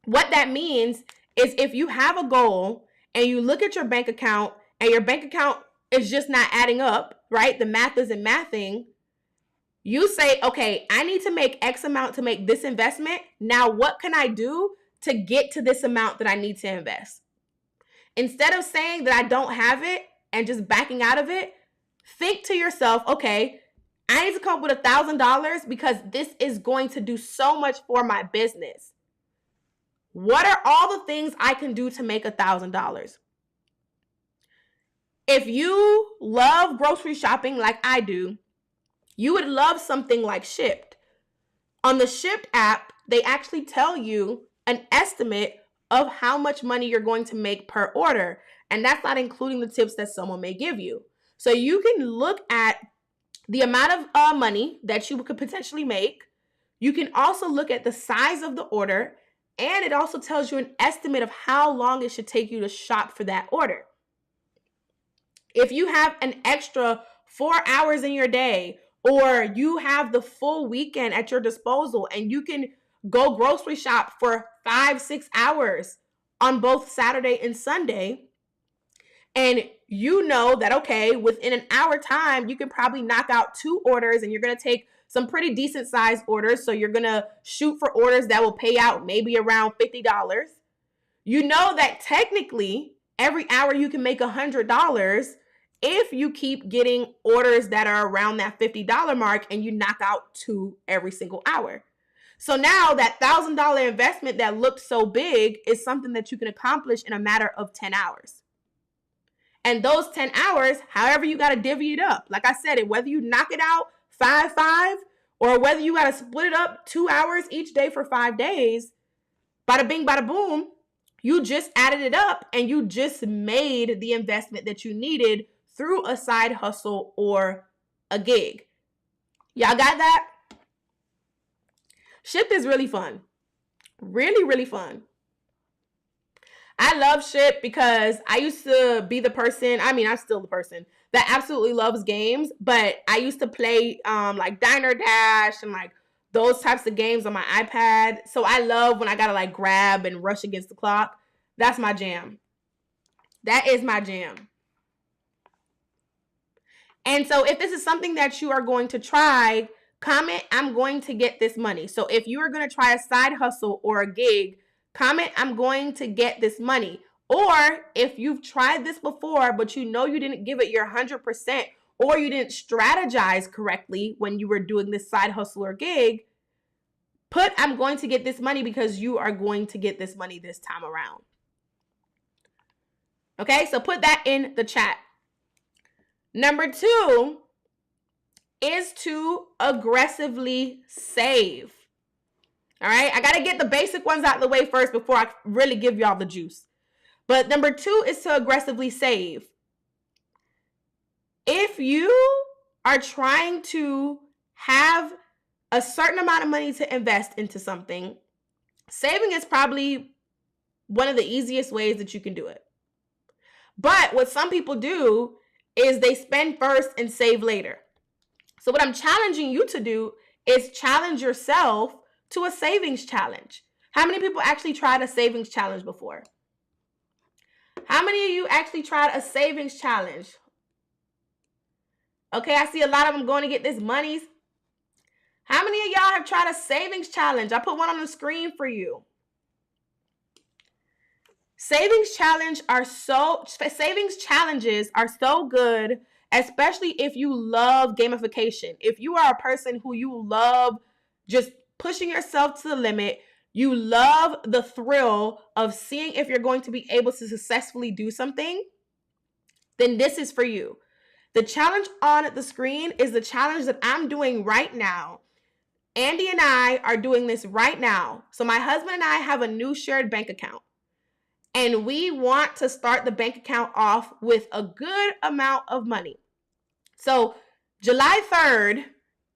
what that means is if you have a goal and you look at your bank account and your bank account is just not adding up, right? The math isn't mathing. You say, okay, I need to make X amount to make this investment. Now, what can I do to get to this amount that I need to invest? Instead of saying that I don't have it and just backing out of it, think to yourself, okay, I need to come up with $1,000 because this is going to do so much for my business. What are all the things I can do to make $1,000? If you love grocery shopping like I do, you would love something like Shipt. On the Shipt app, they actually tell you an estimate of how much money you're going to make per order. And that's not including the tips that someone may give you. So you can look at the amount of money that you could potentially make. You can also look at the size of the order, and it also tells you an estimate of how long it should take you to shop for that order. If you have an extra 4 hours in your day, or you have the full weekend at your disposal and you can go grocery shop for 5-6 hours on both Saturday and Sunday, and you know that, okay, within an hour time, you can probably knock out 2 orders and you're going to take some pretty decent sized orders. So you're going to shoot for orders that will pay out maybe around $50. You know that technically every hour you can make $100 if you keep getting orders that are around that $50 mark and you knock out 2 every single hour. So now that $1,000 investment that looked so big is something that you can accomplish in a matter of 10 hours. And those 10 hours, however you got to divvy it up. Like I said, whether you knock it out 5-5 or whether you got to split it up 2 hours each day for 5 days, bada bing, bada boom, you just added it up and you just made the investment that you needed through a side hustle or a gig. Y'all got that? Shipt is really fun. Really, really fun. I love Shipt because I used to be the person, I'm still the person that absolutely loves games, but I used to play like Diner Dash and like those types of games on my iPad. So I love when I gotta like grab and rush against the clock. That's my jam. That is my jam. And so if this is something that you are going to try, comment, I'm going to get this money. So if you are going to try a side hustle or a gig, comment, I'm going to get this money. Or if you've tried this before, but you know you didn't give it your 100%, or you didn't strategize correctly when you were doing this side hustle or gig, put, I'm going to get this money because you are going to get this money this time around. Okay, so put that in the chat. Number 2 is to aggressively save. All right, I got to get the basic ones out of the way first before I really give y'all the juice. But number 2 is to aggressively save. If you are trying to have a certain amount of money to invest into something, saving is probably one of the easiest ways that you can do it. But what some people do is they spend first and save later. So what I'm challenging you to do is challenge yourself to a savings challenge. How many people actually tried a savings challenge before? How many of you actually tried a savings challenge? Okay, I see a lot of them going to get this monies. How many of y'all have tried a savings challenge? I put one on the screen for you. Savings challenges are so good, especially if you love gamification. If you are a person who you love just pushing yourself to the limit, you love the thrill of seeing if you're going to be able to successfully do something, then this is for you. The challenge on the screen is the challenge that I'm doing right now. Andy and I are doing this right now. So my husband and I have a new shared bank account. And we want to start the bank account off with a good amount of money. So July 3rd,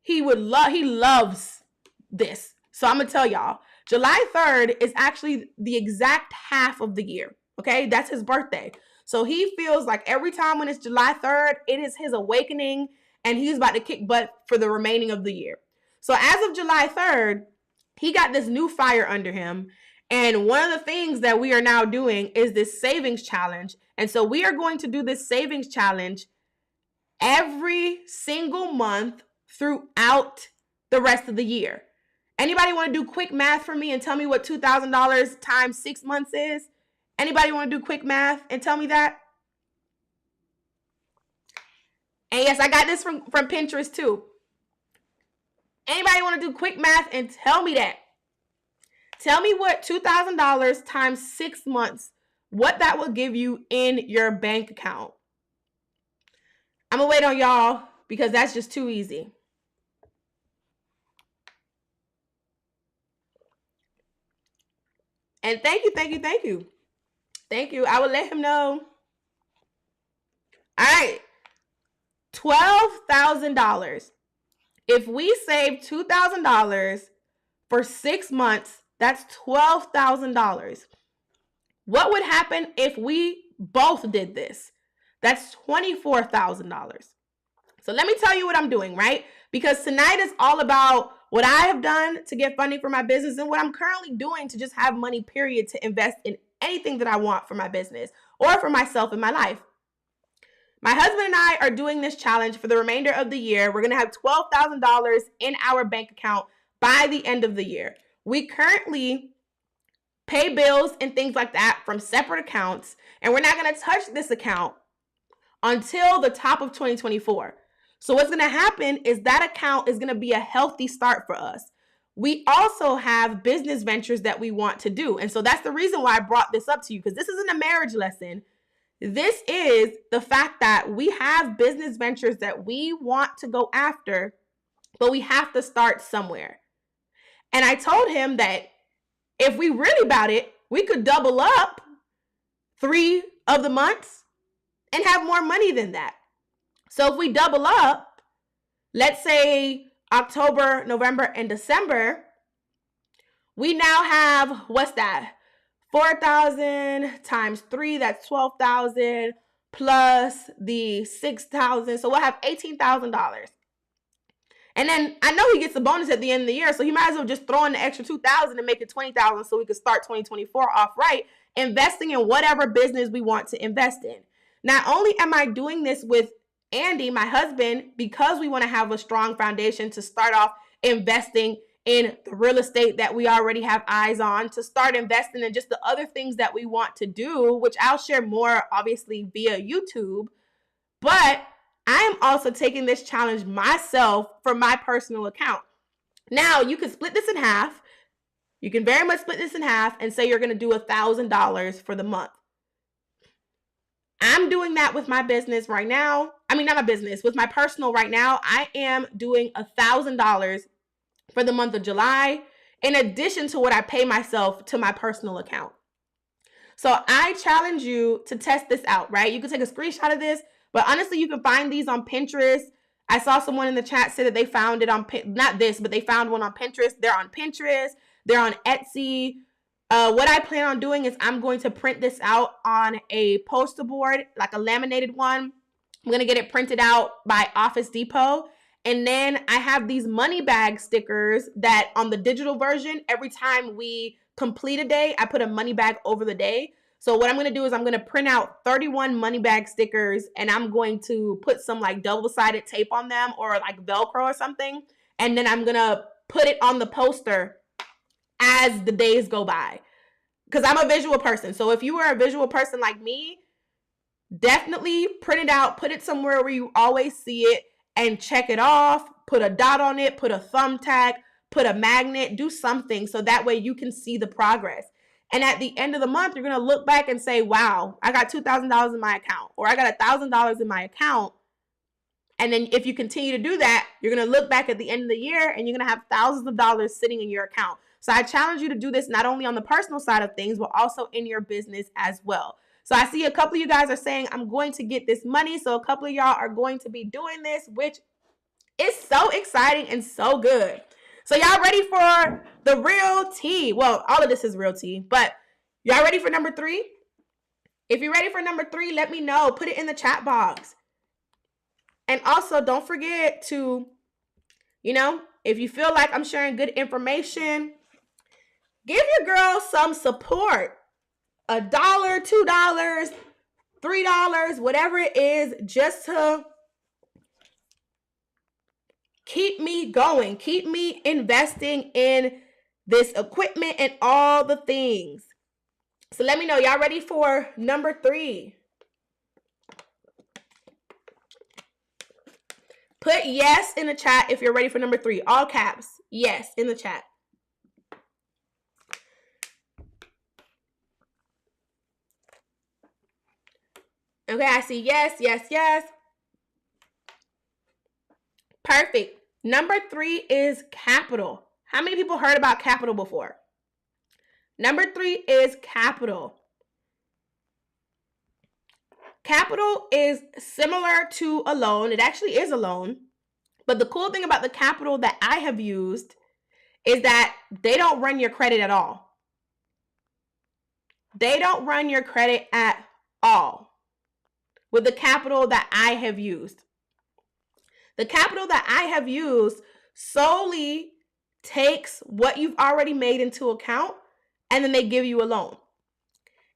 he loves this. So I'm going to tell y'all, July 3rd is actually the exact half of the year. Okay, that's his birthday. So he feels like every time when it's July 3rd, it is his awakening and he's about to kick butt for the remaining of the year. So as of July 3rd, he got this new fire under him. And one of the things that we are now doing is this savings challenge. And so we are going to do this savings challenge every single month throughout the rest of the year. Anybody want to do quick math for me and tell me what $2,000 times 6 months is? Anybody want to do quick math and tell me that? And yes, I got this from Pinterest too. Anybody want to do quick math and tell me that? Tell me what $2,000 times 6 months, what that will give you in your bank account. I'm going to wait on y'all because that's just too easy. And thank you. Thank you. I will let him know. All right. $12,000. If we save $2,000 for 6 months, that's $12,000. What would happen if we both did this? That's $24,000. So let me tell you what I'm doing, right? Because tonight is all about what I have done to get funding for my business and what I'm currently doing to just have money, period, to invest in anything that I want for my business or for myself in my life. My husband and I are doing this challenge for the remainder of the year. We're going to have $12,000 in our bank account by the end of the year. We currently pay bills and things like that from separate accounts, and we're not going to touch this account until the top of 2024. So what's going to happen is that account is going to be a healthy start for us. We also have business ventures that we want to do. And so that's the reason why I brought this up to you, because this isn't a marriage lesson. This is the fact that we have business ventures that we want to go after, but we have to start somewhere. And I told him that if we really about it, we could double up 3 of the months and have more money than that. So if we double up, let's say October, November, and December, we now have, what's that? 4,000 times 3, that's 12,000 plus the 6,000. So we'll have $18,000. And then I know he gets a bonus at the end of the year, so he might as well just throw in the extra 2,000 and make it 20,000 so we could start 2024 off right, investing in whatever business we want to invest in. Not only am I doing this with Andy, my husband, because we want to have a strong foundation to start off investing in the real estate that we already have eyes on, to start investing in just the other things that we want to do, which I'll share more obviously via YouTube. But I am also taking this challenge myself for my personal account. Now, you can split this in half. You can very much split this in half and say you're going to do $1,000 for the month. I'm doing that with my business right now. I mean, not my business, with my personal right now. I am doing $1,000 for the month of July, in addition to what I pay myself to my personal account. So I challenge you to test this out, right? You can take a screenshot of this, but honestly, you can find these on Pinterest. I saw someone in the chat say that they found it on, not this, but they found one on Pinterest. They're on Pinterest. They're on Etsy. What I plan on doing is I'm going to print this out on a poster board, like a laminated one. I'm going to get it printed out by Office Depot. And then I have these money bag stickers that on the digital version, every time we complete a day, I put a money bag over the day. So what I'm going to do is I'm going to print out 31 money bag stickers, and I'm going to put some like double-sided tape on them or like Velcro or something. And then I'm going to put it on the poster as the days go by. Because I'm a visual person. So if you are a visual person like me, definitely print it out, put it somewhere where you always see it, and check it off. Put a dot on it, put a thumbtack, put a magnet, do something so that way you can see the progress. And at the end of the month, you're going to look back and say, wow, I got $2,000 in my account, or I got $1,000 in my account. And then if you continue to do that, you're going to look back at the end of the year and you're going to have thousands of dollars sitting in your account. So I challenge you to do this not only on the personal side of things, but also in your business as well. So I see a couple of you guys are saying, I'm going to get this money. So a couple of y'all are going to be doing this, which is so exciting and so good. So y'all ready for the real tea? Well, all of this is real tea, but y'all ready for number 3? If you're ready for number 3, let me know. Put it in the chat box. And also don't forget to, if you feel like I'm sharing good information, give your girl some support. $1, $2, $3, whatever it is, just to keep me going, keep me investing in this equipment and all the things. So let me know, y'all ready for number 3? Put yes in the chat if you're ready for number 3. All caps, yes in the chat. Okay, I see yes, yes, yes. Perfect. Number 3 is capital. How many people heard about capital before? Number 3 is capital. Capital is similar to a loan. It actually is a loan. But the cool thing about the capital that I have used is that they don't run your credit at all. They don't run your credit at all with the capital that I have used. The capital that I have used solely takes what you've already made into account, and then they give you a loan.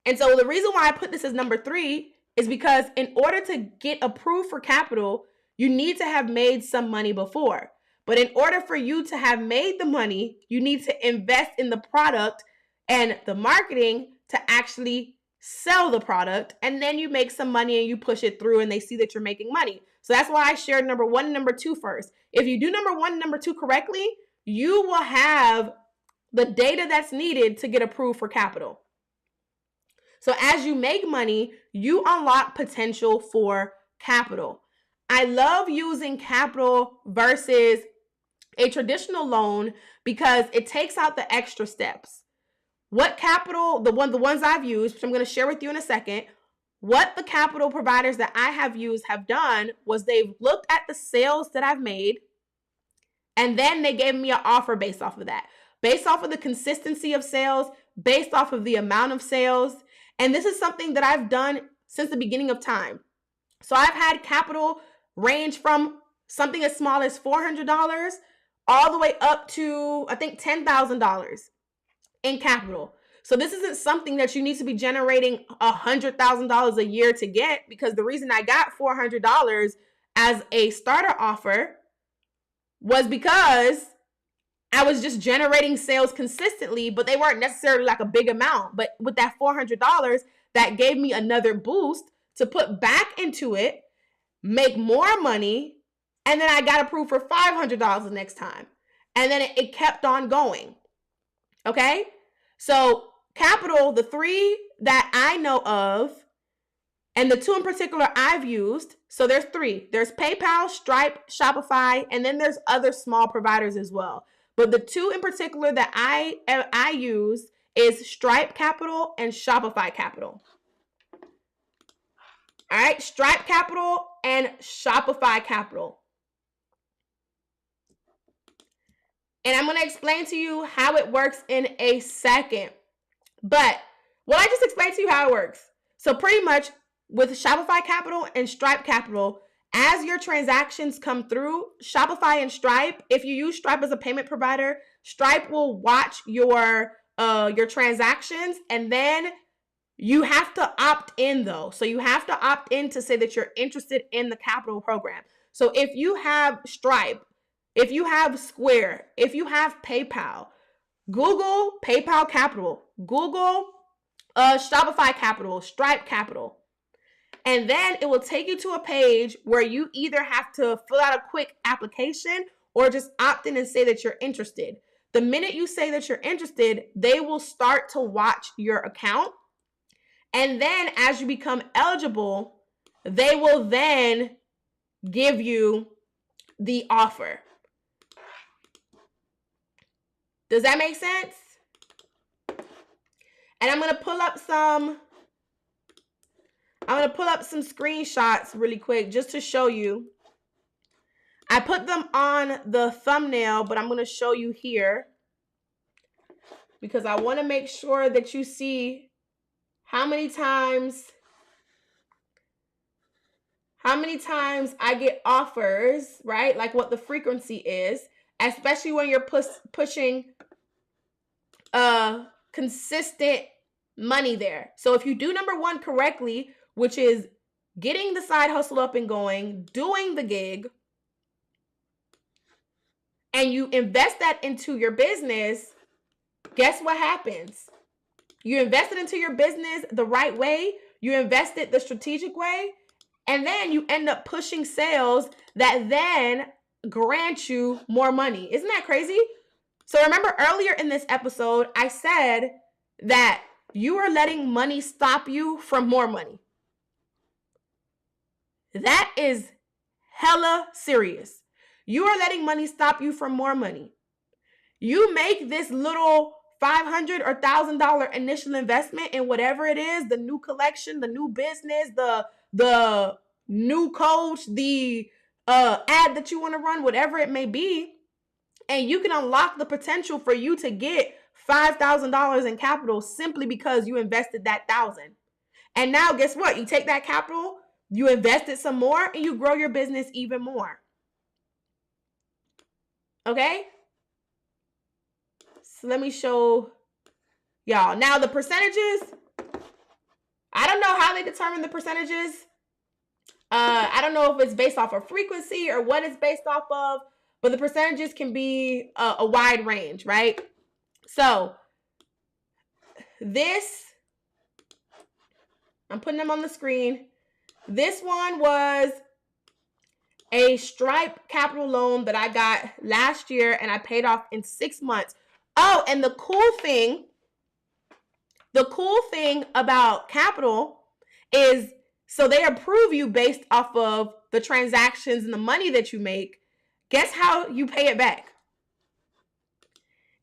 And so the reason why I put this as number 3 is because in order to get approved for capital, you need to have made some money before. But in order for you to have made the money, you need to invest in the product and the marketing to actually sell the product. And then you make some money and you push it through and they see that you're making money. So that's why I shared number 1 and number 2 first. If you do number 1 and number 2 correctly, you will have the data that's needed to get approved for capital. So as you make money, you unlock potential for capital. I love using capital versus a traditional loan because it takes out the extra steps. What capital, the ones I've used, which I'm going to share with you in a second, what the capital providers that I have used have done was they've looked at the sales that I've made, and then they gave me an offer based off of that, based off of the consistency of sales, based off of the amount of sales. And this is something that I've done since the beginning of time. So I've had capital range from something as small as $400 all the way up to, I think, $10,000 in capital. So this isn't something that you need to be generating $100,000 a year to get, because the reason I got $400 as a starter offer was because I was just generating sales consistently, but they weren't necessarily like a big amount. But with that $400, that gave me another boost to put back into it, make more money, and then I got approved for $500 the next time. And then it kept on going. Okay? So capital, the 3 that I know of, and the 2 in particular I've used, so there's 3. There's PayPal, Stripe, Shopify, and then there's other small providers as well. But the 2 in particular that I use is Stripe Capital and Shopify Capital. All right, Stripe Capital and Shopify Capital. And I'm going to explain to you how it works in a second. But I just explained to you how it works. So pretty much with Shopify Capital and Stripe Capital, As your transactions come through, Shopify and Stripe, if you use Stripe as a payment provider, Stripe will watch your transactions, and then you have to opt in though. So you have to opt in to say that you're interested in the capital program. So if you have Stripe, if you have Square, if you have PayPal, Google PayPal Capital, Google Shopify Capital, Stripe Capital. And then it will take you to a page where you either have to fill out a quick application or just opt in and say that you're interested. The minute you say that you're interested, they will start to watch your account. And then as you become eligible, they will then give you the offer. Does that make sense? And I'm going to pull up some screenshots really quick just to show you. I put them on the thumbnail, but I'm going to show you here because I want to make sure that you see how many times I get offers, right? Like what the frequency is, especially when you're pushing consistent money there. So if you do number one correctly, which is getting the side hustle up and going, doing the gig, and you invest that into your business, guess what happens? You invest it into your business the right way, you invest it the strategic way, and then you end up pushing sales that then grant you more money. Isn't that crazy? So remember earlier in this episode, I said that you are letting money stop you from more money. That is hella serious. You are letting money stop you from more money. You make this little $500 or $1,000 initial investment in whatever it is, the new collection, the new business, the new coach, the ad that you want to run, whatever it may be, and you can unlock the potential for you to get $5,000 in capital simply because you invested that $1,000. And now guess what? You take that capital, you invest it some more, and you grow your business even more. Okay? So let me show y'all. Now the percentages, I don't know how they determine the percentages. I don't know if it's based off of frequency or what it's based off of, but the percentages can be a wide range, right? So this, I'm putting them on the screen. This one was a Stripe capital loan that I got last year and I paid off in 6 months. Oh, and the cool thing about capital is, so they approve you based off of the transactions and the money that you make. Guess how you pay it back?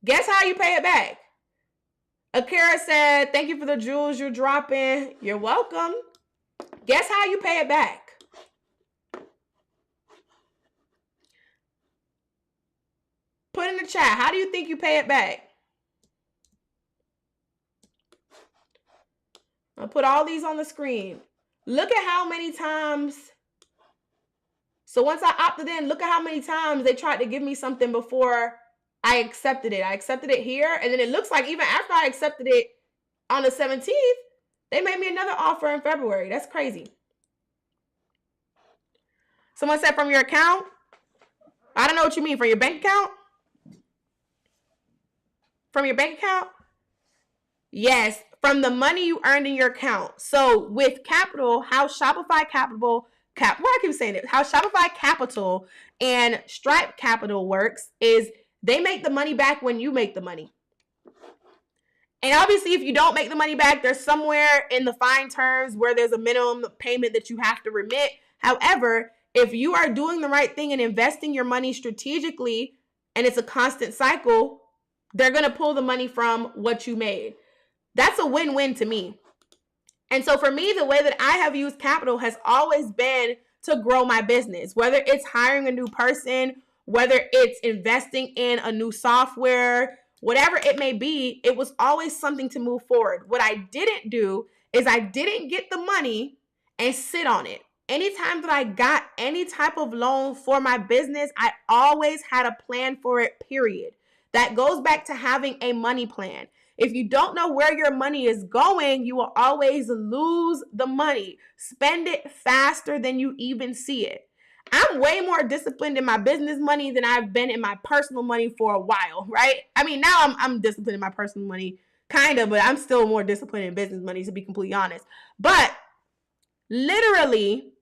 Guess how you pay it back? Akira said, thank you for the jewels you're dropping. You're welcome. Guess how you pay it back? Put in the chat. How do you think you pay it back? I'll put all these on the screen. Look at how many times. So once I opted in, look at how many times they tried to give me something before I accepted it. I accepted it here. And then it looks like even after I accepted it on the 17th, they made me another offer in February. That's crazy. Someone said from your account. I don't know what you mean. From your bank account? From your bank account? Yes, from the money you earned in your account. So with capital, how Shopify Capital, how Shopify Capital and Stripe Capital works is they make the money back when you make the money. And obviously, if you don't make the money back, there's somewhere in the fine terms where there's a minimum payment that you have to remit. However, if you are doing the right thing and investing your money strategically, and it's a constant cycle, they're going to pull the money from what you made. That's a win-win to me. And so for me, the way that I have used capital has always been to grow my business, whether it's hiring a new person, whether it's investing in a new software, whatever it may be, it was always something to move forward. What I didn't do is I didn't get the money and sit on it. anytime that I got any type of loan for my business, I always had a plan for it, period. That goes back to having a money plan. If you don't know where your money is going, you will always lose the money. Spend it faster than you even see it. I'm way more disciplined in my business money than I've been in my personal money for a while, right? I mean, now I'm disciplined in my personal money, kind of, but I'm still more disciplined in business money, to be completely honest. But literally,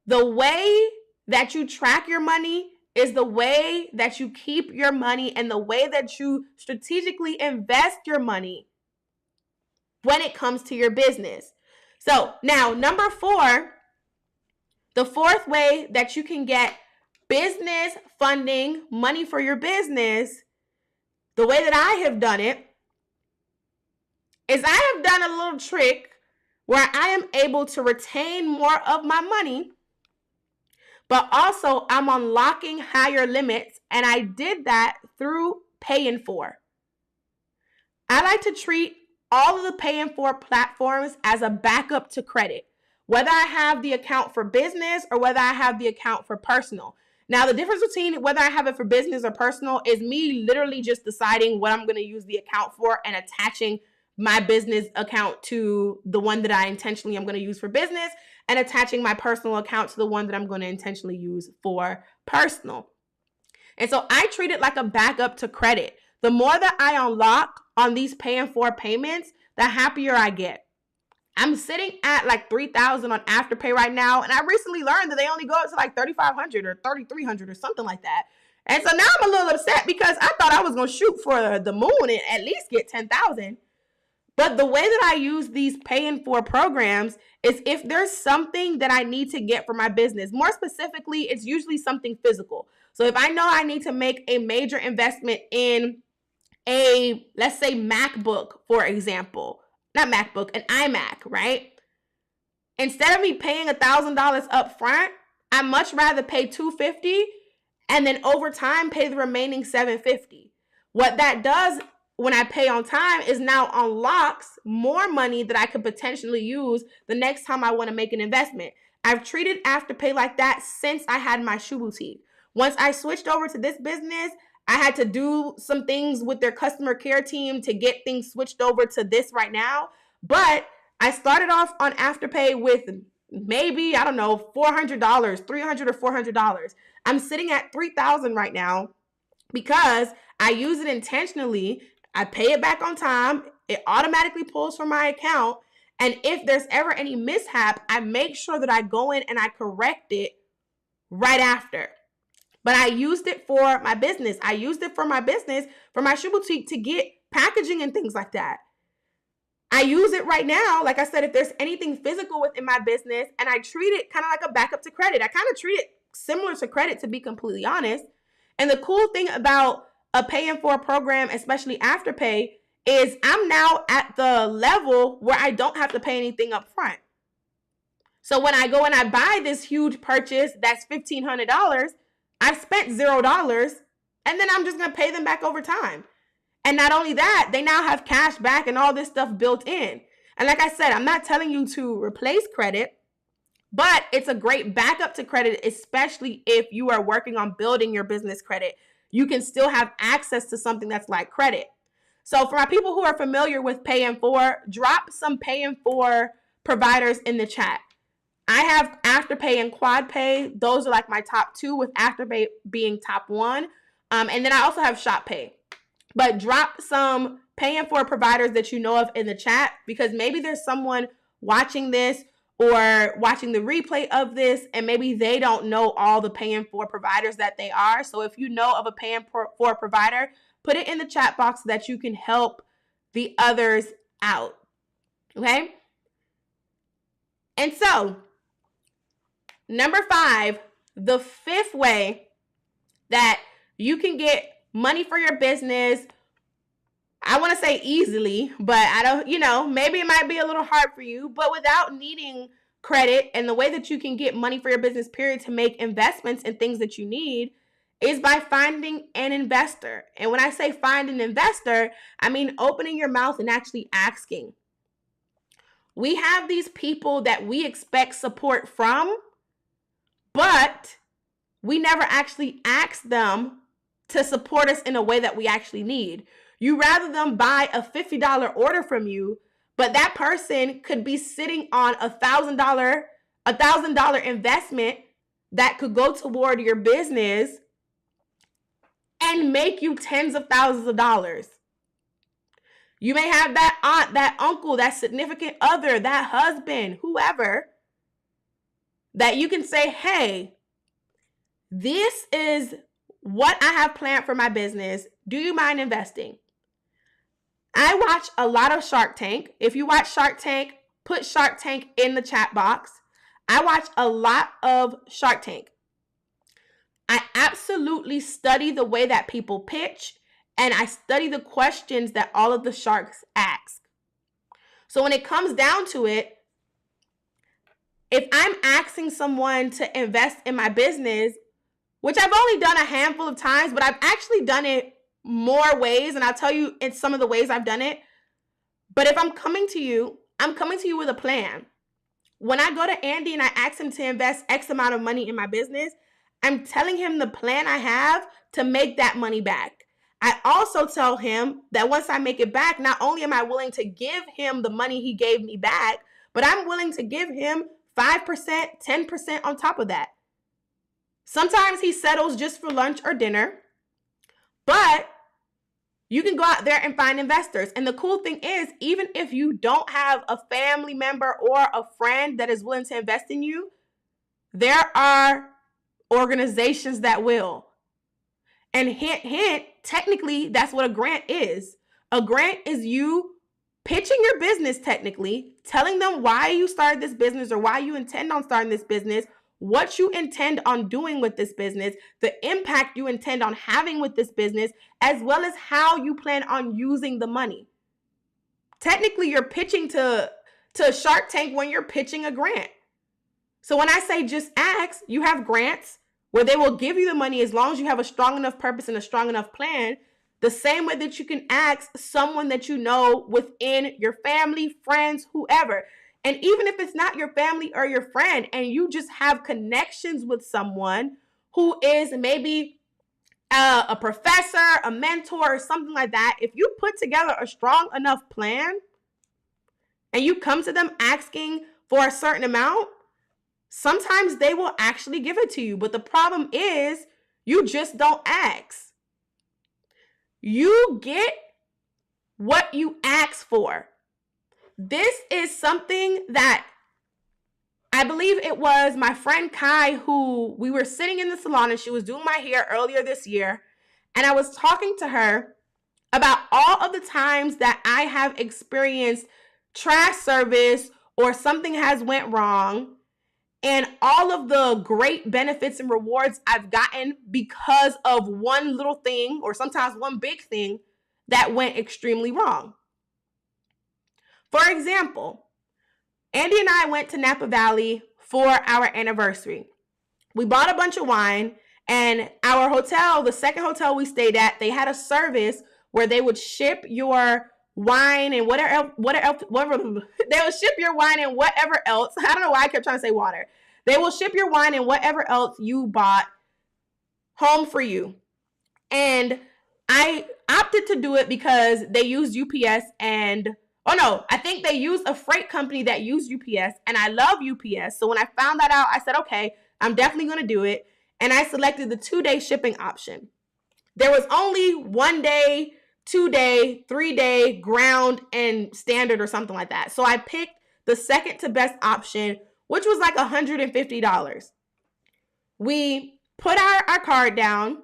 the way that you track your money is the way that you keep your money and the way that you strategically invest your money when it comes to your business. So now, number 4, the fourth way that you can get business funding, money for your business, the way that I have done it is I have done a little trick where I am able to retain more of my money, but also I'm unlocking higher limits, and I did that through paying for. I like to treat all of the paying for platforms as a backup to credit, whether I have the account for business or whether I have the account for personal. Now, the difference between whether I have it for business or personal is me literally just deciding what I'm going to use the account for and attaching my business account to the one that I intentionally am going to use for business, and attaching my personal account to the one that I'm going to intentionally use for personal. And so I treat it like a backup to credit. The more that I unlock on these paying for payments, the happier I get. I'm sitting at like $3,000 on Afterpay right now, and I recently learned that they only go up to like $3,500 or $3,300 or something like that. And so now I'm a little upset because I thought I was going to shoot for the moon and at least get $10,000. But the way that I use these paying for programs is if there's something that I need to get for my business, more specifically, it's usually something physical. So if I know I need to make a major investment in a, let's say, MacBook, for example, not MacBook, an iMac, right? Instead of me paying $1,000 up front, I much rather pay $250 and then over time pay the remaining $750. What that does when I pay on time is now unlocks more money that I could potentially use the next time I want to make an investment. I've treated Afterpay like that since I had my shoe boutique. Once I switched over to this business, I had to do some things with their customer care team to get things switched over to this right now. But I started off on Afterpay with maybe, I don't know, $400, $300 or $400. I'm sitting at $3,000 right now because I use it intentionally. I pay it back on time. It automatically pulls from my account. And if there's ever any mishap, I make sure that I go in and I correct it right after. But I used it for my business. I used it for my business, for my shoe boutique, to get packaging and things like that. I use it right now, like I said, if there's anything physical within my business, and I treat it kind of like a backup to credit. I kind of treat it similar to credit, to be completely honest. And the cool thing about a paying for a program, especially Afterpay, is I'm now at the level where I don't have to pay anything up front. So when I go and I buy this huge purchase that's $1,500, I've spent $0, and then I'm just going to pay them back over time. And not only that, they now have cash back and all this stuff built in. And like I said, I'm not telling you to replace credit, but it's a great backup to credit, especially if you are working on building your business credit. You can still have access to something that's like credit. So for my people who are familiar with paying for, drop some paying for providers in the chat. I have Afterpay and QuadPay. Those are like my top 2, with Afterpay being top 1. And then I also have ShopPay. But drop some paying for providers that you know of in the chat, because maybe there's someone watching this or watching the replay of this, and maybe they don't know all the paying for providers that they are. So if you know of a paying for provider, put it in the chat box so that you can help the others out. Okay? And so, number 5, the 5th way that you can get money for your business, I want to say easily, but I don't, maybe it might be a little hard for you, but without needing credit, and the way that you can get money for your business, period, to make investments in things that you need, is by finding an investor. And when I say find an investor, I mean opening your mouth and actually asking. We have these people that we expect support from, but we never actually ask them to support us in a way that we actually need. You rather them buy a $50 order from you, but that person could be sitting on $1,000 investment that could go toward your business and make you tens of thousands of dollars. You may have that aunt, that uncle, that significant other, that husband, whoever, that you can say, hey, this is what I have planned for my business. Do you mind investing? I watch a lot of Shark Tank. If you watch Shark Tank, put Shark Tank in the chat box. I watch a lot of Shark Tank. I absolutely study the way that people pitch, and I study the questions that all of the sharks ask. So when it comes down to it, if I'm asking someone to invest in my business, which I've only done a handful of times, but I've actually done it more ways, and I'll tell you in some of the ways I've done it. But if I'm coming to you with a plan. When I go to Andy and I ask him to invest X amount of money in my business, I'm telling him the plan I have to make that money back. I also tell him that once I make it back, not only am I willing to give him the money he gave me back, but I'm willing to give him 5%, 10% on top of that. Sometimes he settles just for lunch or dinner, but you can go out there and find investors. And the cool thing is, even if you don't have a family member or a friend that is willing to invest in you, there are organizations that will. And hint, hint, technically, that's what a grant is. A grant is you pitching your business technically, telling them why you started this business or why you intend on starting this business, what you intend on doing with this business, the impact you intend on having with this business, as well as how you plan on using the money. Technically, you're pitching to Shark Tank when you're pitching a grant. So when I say just ask, you have grants where they will give you the money as long as you have a strong enough purpose and a strong enough plan, the same way that you can ask someone that you know within your family, friends, whoever. And even if it's not your family or your friend, and you just have connections with someone who is maybe a professor, a mentor, or something like that, if you put together a strong enough plan and you come to them asking for a certain amount, sometimes they will actually give it to you. But the problem is you just don't ask. You get what you ask for. This is something that I believe it was my friend Kai, who we were sitting in the salon and she was doing my hair earlier this year. And I was talking to her about all of the times that I have experienced trash service or something has went wrong, and all of the great benefits and rewards I've gotten because of one little thing or sometimes one big thing that went extremely wrong. For example, Andy and I went to Napa Valley for our anniversary. We bought a bunch of wine, and our hotel, the second hotel we stayed at, they had a service where they would ship your wine and whatever they will ship your wine and whatever else. I don't know why I kept trying to say water. They will ship your wine and whatever else you bought home for you. And I opted to do it because they used UPS and I think they used a freight company that used UPS, and I love UPS. So when I found that out, I said, okay, I'm definitely going to do it. And I selected the 2-day shipping option. There was only 1 day, 2-day, 3-day, ground, and standard or something like that. So I picked the second to best option, which was like $150. We put our card down,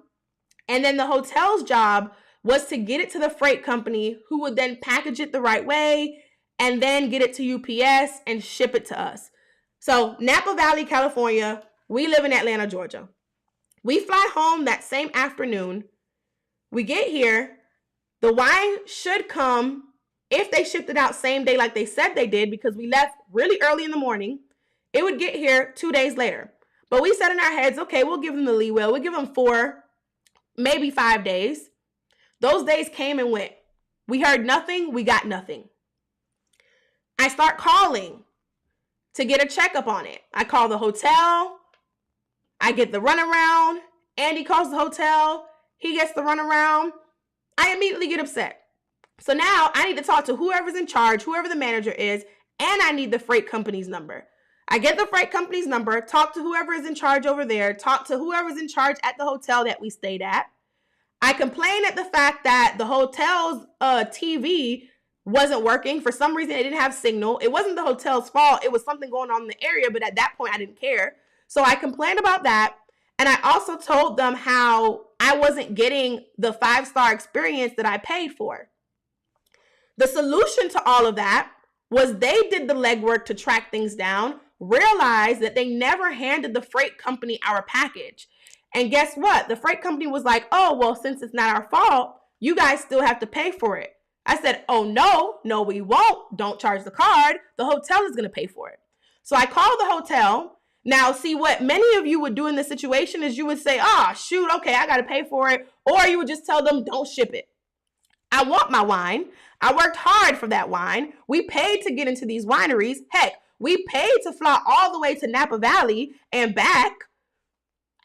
and then the hotel's job was to get it to the freight company, who would then package it the right way and then get it to UPS and ship it to us. So Napa Valley, California, we live in Atlanta, Georgia. We fly home that same afternoon. We get here. The wine should come, if they shipped it out same day like they said they did, because we left really early in the morning, it would get here 2 days later. But we said in our heads, okay, we'll give them the leeway. We'll give them 4, maybe 5 days. Those days came and went. We heard nothing. We got nothing. I start calling to get a checkup on it. I call the hotel. I get the runaround. Andy calls the hotel. He gets the runaround. I immediately get upset. So now I need to talk to whoever's in charge, whoever the manager is, and I need the freight company's number. I get the freight company's number, talk to whoever is in charge over there, talk to whoever's in charge at the hotel that we stayed at. I complain at the fact that the hotel's TV wasn't working. For some reason, it didn't have signal. It wasn't the hotel's fault. It was something going on in the area, but at that point, I didn't care. So I complained about that. And I also told them how I wasn't getting the 5-star experience that I paid for. The solution to all of that was they did the legwork to track things down, realized that they never handed the freight company our package. And guess what? The freight company was like, oh, well, since it's not our fault, you guys still have to pay for it. I said, oh, no, we won't. Don't charge the card. The hotel is going to pay for it. So I called the hotel. Now, see, what many of you would do in this situation is you would say, shoot, okay, I got to pay for it. Or you would just tell them, don't ship it. I want my wine. I worked hard for that wine. We paid to get into these wineries. Heck, we paid to fly all the way to Napa Valley and back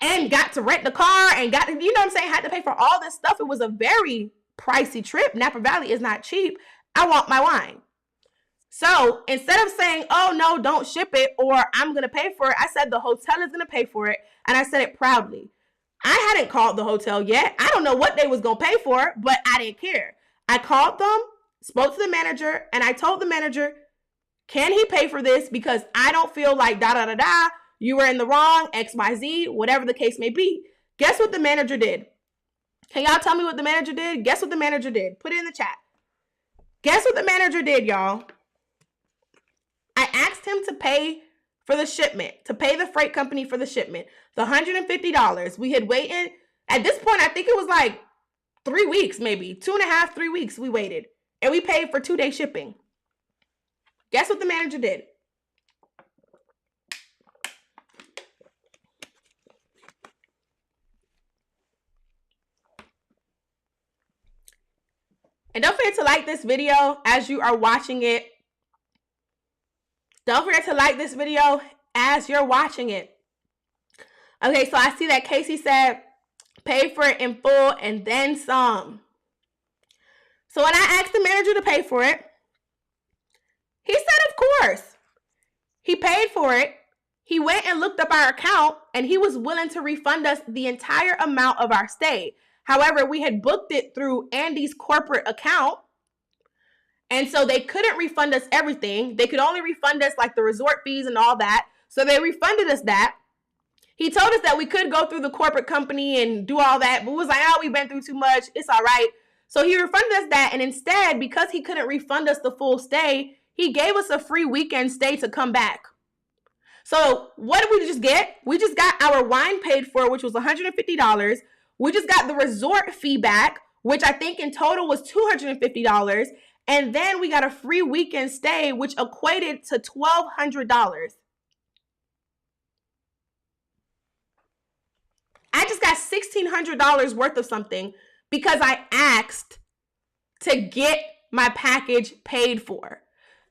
and got to rent the car and got to, you know what I'm saying, had to pay for all this stuff. It was a very pricey trip. Napa Valley is not cheap. I want my wine. So instead of saying, oh, no, don't ship it or I'm going to pay for it, I said the hotel is going to pay for it. And I said it proudly. I hadn't called the hotel yet. I don't know what they was going to pay for, but I didn't care. I called them, spoke to the manager, and I told the manager, can he pay for this? Because I don't feel like you were in the wrong, XYZ, whatever the case may be. Guess what the manager did? Can y'all tell me what the manager did? Guess what the manager did? Put it in the chat. Guess what the manager did, y'all? I asked him to pay for the shipment, to pay the freight company for the shipment, the $150. We had waited. At this point, I think it was like 3 weeks, maybe 2.5, 3 weeks we waited. And we paid for 2-day shipping. Guess what the manager did? And don't forget to like this video as you are watching it. Don't forget to like this video as you're watching it. Okay, so I see that Casey said, pay for it in full and then some. So when I asked the manager to pay for it, he said, of course. He paid for it. He went and looked up our account and he was willing to refund us the entire amount of our stay. However, we had booked it through Andy's corporate account. And so they couldn't refund us everything. They could only refund us like the resort fees and all that. So they refunded us that. He told us that we could go through the corporate company and do all that. But we was like, we've been through too much. It's all right. So he refunded us that. And instead, because he couldn't refund us the full stay, he gave us a free weekend stay to come back. So what did we just get? We just got our wine paid for, which was $150. We just got the resort fee back, which I think in total was $250. And then we got a free weekend stay, which equated to $1,200. I just got $1,600 worth of something because I asked to get my package paid for.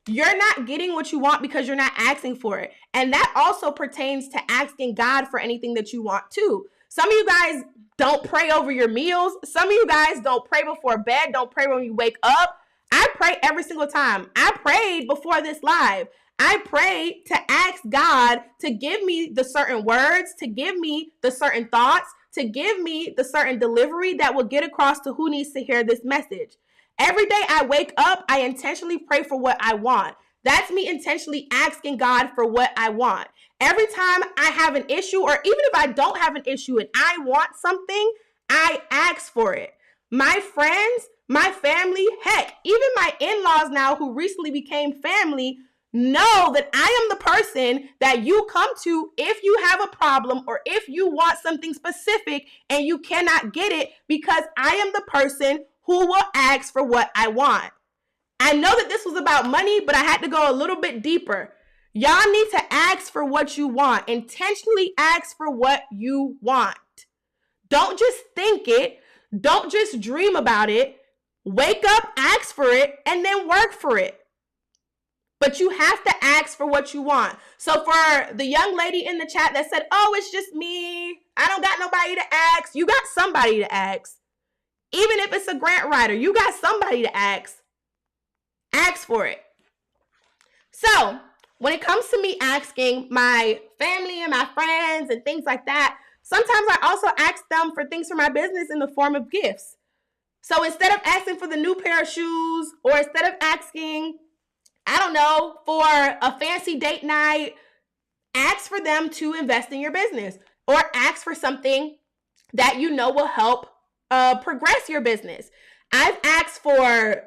You're not getting what you want because you're not asking for it. And that also pertains to asking God for anything that you want too. Some of you guys don't pray over your meals. Some of you guys don't pray before bed, don't pray when you wake up. I pray every single time. I prayed before this live. I prayed to ask God to give me the certain words, to give me the certain thoughts, to give me the certain delivery that will get across to who needs to hear this message. Every day I wake up, I intentionally pray for what I want. That's me intentionally asking God for what I want. Every time I have an issue, or even if I don't have an issue and I want something, I ask for it. My friends, my family, heck, even my in-laws now who recently became family know that I am the person that you come to if you have a problem or if you want something specific and you cannot get it, because I am the person who will ask for what I want. I know that this was about money, but I had to go a little bit deeper. Y'all need to ask for what you want. Intentionally ask for what you want. Don't just think it. Don't just dream about it. Wake up, ask for it, and then work for it. But you have to ask for what you want. So for the young lady in the chat that said, oh, it's just me, I don't got nobody to ask, you got somebody to ask. Even if it's a grant writer, you got somebody to ask. Ask for it. So when it comes to me asking my family and my friends and things like that, sometimes I also ask them for things for my business in the form of gifts. So instead of asking for the new pair of shoes, or instead of asking, I don't know, for a fancy date night, ask for them to invest in your business, or ask for something that you know will help progress your business. I've asked for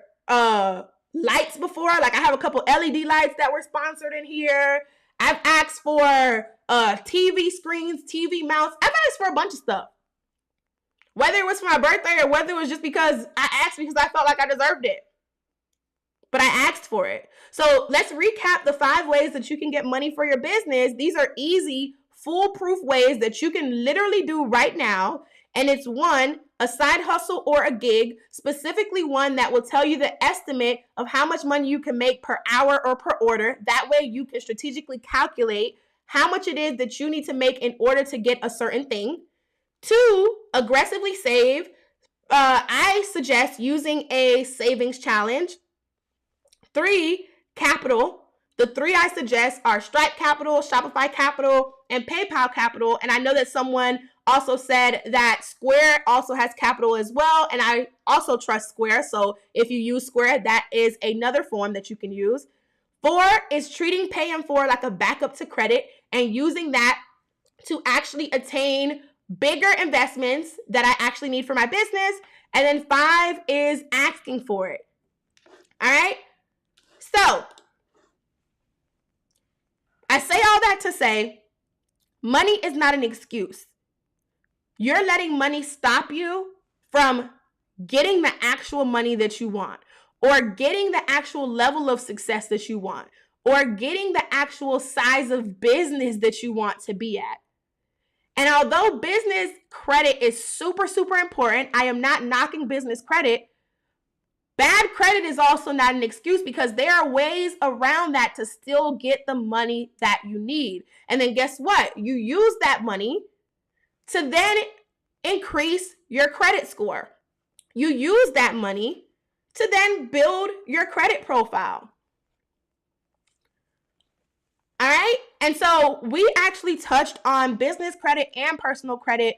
lights before. Like, I have a couple LED lights that were sponsored in here. I've asked for TV screens, TV mounts. I've asked for a bunch of stuff. Whether it was for my birthday or whether it was just because I asked because I felt like I deserved it. But I asked for it. So let's recap the 5 ways that you can get money for your business. These are easy, foolproof ways that you can literally do right now. And it's 1, a side hustle or a gig, specifically one that will tell you the estimate of how much money you can make per hour or per order. That way you can strategically calculate how much it is that you need to make in order to get a certain thing. 2, aggressively save. I suggest using a savings challenge. 3, capital. The 3 I suggest are Stripe Capital, Shopify Capital, and PayPal Capital. And I know that someone also said that Square also has capital as well. And I also trust Square. So if you use Square, that is another form that you can use. 4 is treating Pay in 4 like a backup to credit and using that to actually attain bigger investments that I actually need for my business. And then 5 is asking for it. All right. So I say all that to say, money is not an excuse. You're letting money stop you from getting the actual money that you want, or getting the actual level of success that you want, or getting the actual size of business that you want to be at. And although business credit is super, super important, I am not knocking business credit. Bad credit is also not an excuse, because there are ways around that to still get the money that you need. And then guess what? You use that money to then increase your credit score. You use that money to then build your credit profile. All right. And so we actually touched on business credit and personal credit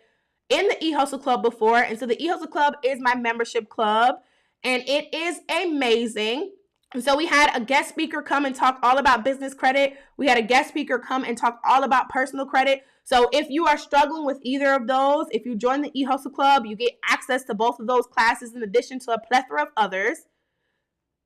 in the eHustle Club before. And so the eHustle Club is my membership club, and it is amazing. And so we had a guest speaker come and talk all about business credit. We had a guest speaker come and talk all about personal credit. So if you are struggling with either of those, if you join the eHustle Club, you get access to both of those classes in addition to a plethora of others.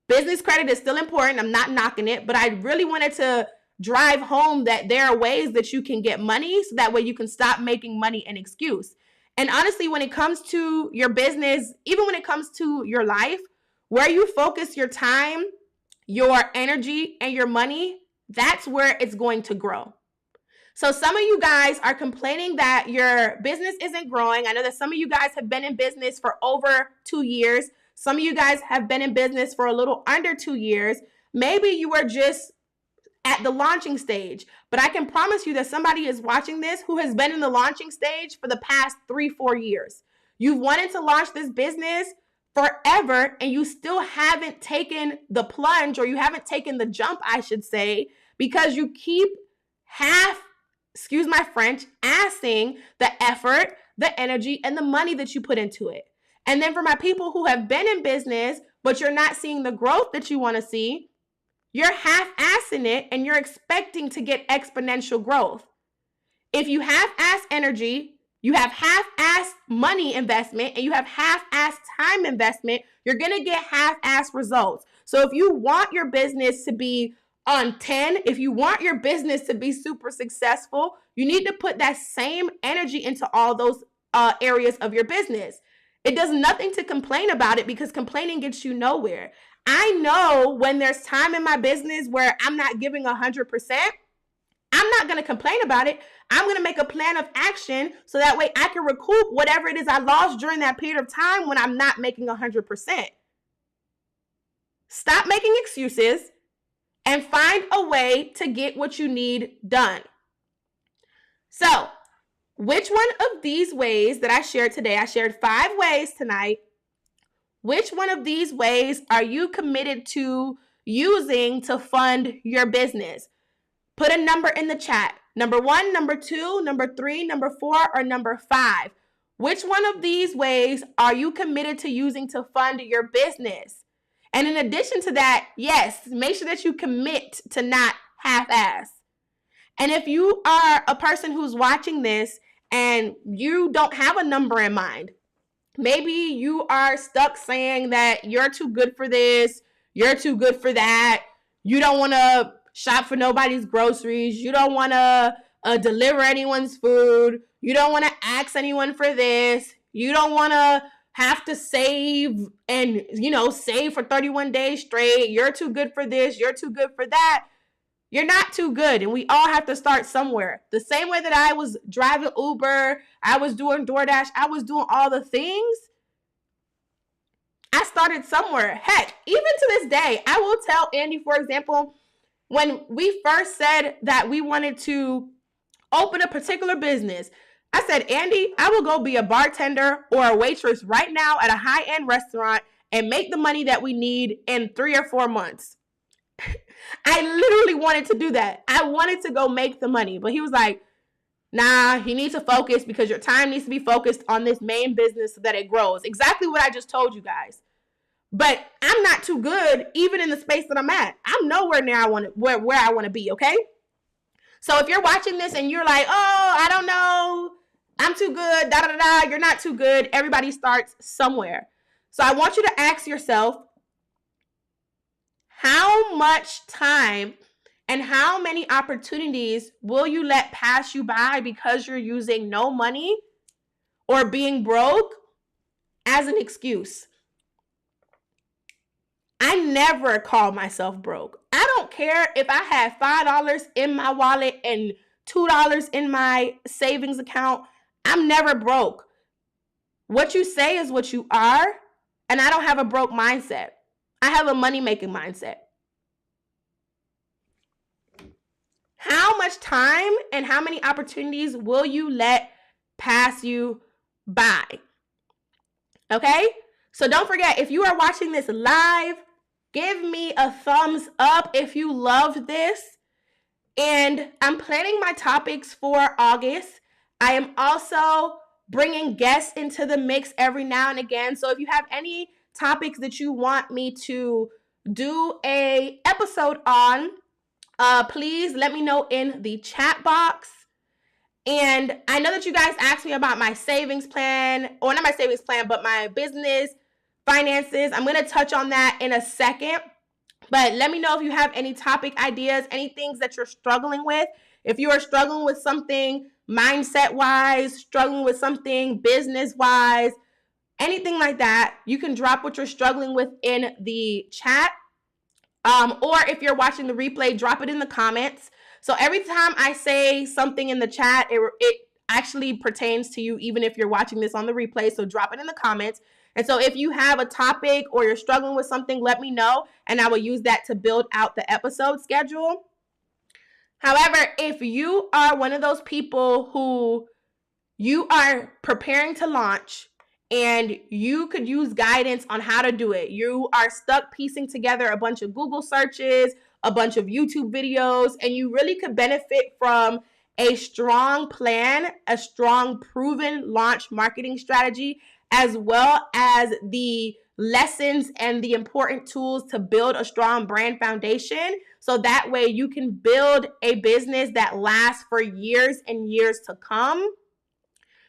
Business credit is still important. I'm not knocking it, but I really wanted to drive home that there are ways that you can get money, so that way you can stop making money an excuse. And honestly, when it comes to your business, even when it comes to your life, where you focus your time, your energy, and your money, that's where it's going to grow. So some of you guys are complaining that your business isn't growing. I know that some of you guys have been in business for over 2 years. Some of you guys have been in business for a little under 2 years. Maybe you are just at the launching stage, but I can promise you that somebody is watching this who has been in the launching stage for the past 3-4 years. You've wanted to launch this business forever, and you still haven't taken the plunge, or you haven't taken the jump, I should say, because you keep excuse my French, assing the effort, the energy, and the money that you put into it. And then for my people who have been in business, but you're not seeing the growth that you want to see, you're half-assing it and you're expecting to get exponential growth. If you half-ass energy, you have half-ass money investment, and you have half-ass time investment, you're going to get half-ass results. So if you want your business to be on 10, if you want your business to be super successful, you need to put that same energy into all those areas of your business. It does nothing to complain about it, because complaining gets you nowhere. I know when there's time in my business where I'm not giving 100%, I'm not going to complain about it. I'm going to make a plan of action so that way I can recoup whatever it is I lost during that period of time when I'm not making 100%. Stop making excuses and find a way to get what you need done. So, which one of these ways that I shared today, I shared 5 ways tonight. Which one of these ways are you committed to using to fund your business? Put a number in the chat. Number 1, number 2, number 3, number 4, or number 5. Which one of these ways are you committed to using to fund your business? And in addition to that, yes, make sure that you commit to not half-ass. And if you are a person who's watching this and you don't have a number in mind, maybe you are stuck saying that you're too good for this, you're too good for that, you don't want to shop for nobody's groceries, you don't want to deliver anyone's food, you don't want to ask anyone for this, you don't want to have to save and, save for 31 days straight, you're too good for this, you're too good for that. You're not too good, and we all have to start somewhere. The same way that I was driving Uber, I was doing DoorDash, I was doing all the things, I started somewhere. Heck, even to this day, I will tell Andy, for example, when we first said that we wanted to open a particular business, I said, Andy, I will go be a bartender or a waitress right now at a high-end restaurant and make the money that we need in 3 or 4 months. I literally wanted to do that. I wanted to go make the money, but he was like, nah, you need to focus because your time needs to be focused on this main business so that it grows. Exactly what I just told you guys. But I'm not too good even in the space that I'm at. I'm nowhere near where I want to be, okay? So if you're watching this and you're like, oh, I don't know, I'm too good, da-da-da-da, you're not too good. Everybody starts somewhere. So I want you to ask yourself, how much time and how many opportunities will you let pass you by because you're using no money or being broke as an excuse? I never call myself broke. I don't care if I have $5 in my wallet and $2 in my savings account. I'm never broke. What you say is what you are, and I don't have a broke mindset. I have a money-making mindset. How much time and how many opportunities will you let pass you by? Okay? So don't forget, if you are watching this live, give me a thumbs up if you loved this. And I'm planning my topics for August. I am also bringing guests into the mix every now and again. So if you have any topics that you want me to do a episode on, please let me know in the chat box. And I know that you guys asked me about my savings plan, or not my savings plan, but my business finances. I'm going to touch on that in a second. But let me know if you have any topic ideas, any things that you're struggling with. If you are struggling with something mindset-wise, struggling with something business-wise, anything like that, you can drop what you're struggling with in the chat. Or if you're watching the replay, drop it in the comments. So every time I say something in the chat, it actually pertains to you, even if you're watching this on the replay. So drop it in the comments. And so if you have a topic or you're struggling with something, let me know, and I will use that to build out the episode schedule. However, if you are one of those people who you are preparing to launch and you could use guidance on how to do it, you are stuck piecing together a bunch of Google searches, a bunch of YouTube videos, and you really could benefit from a strong plan, a strong proven launch marketing strategy, as well as the lessons and the important tools to build a strong brand foundation. So that way you can build a business that lasts for years and years to come.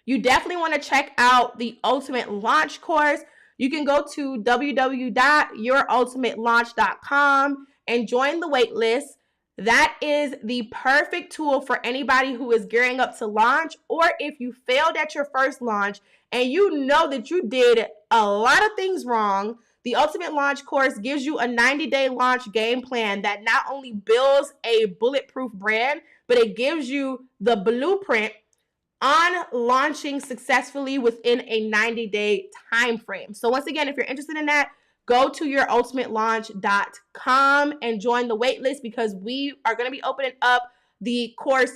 You definitely want to check out the Ultimate Launch course. You can go to www.yourultimatelaunch.com and join the wait list. That is the perfect tool for anybody who is gearing up to launch, or if you failed at your first launch and you know that you did a lot of things wrong. The Ultimate Launch course gives you a 90-day launch game plan that not only builds a bulletproof brand, but it gives you the blueprint on launching successfully within a 90-day time frame. So once again, if you're interested in that, go to yourultimatelaunch.com and join the wait list, because we are going to be opening up the course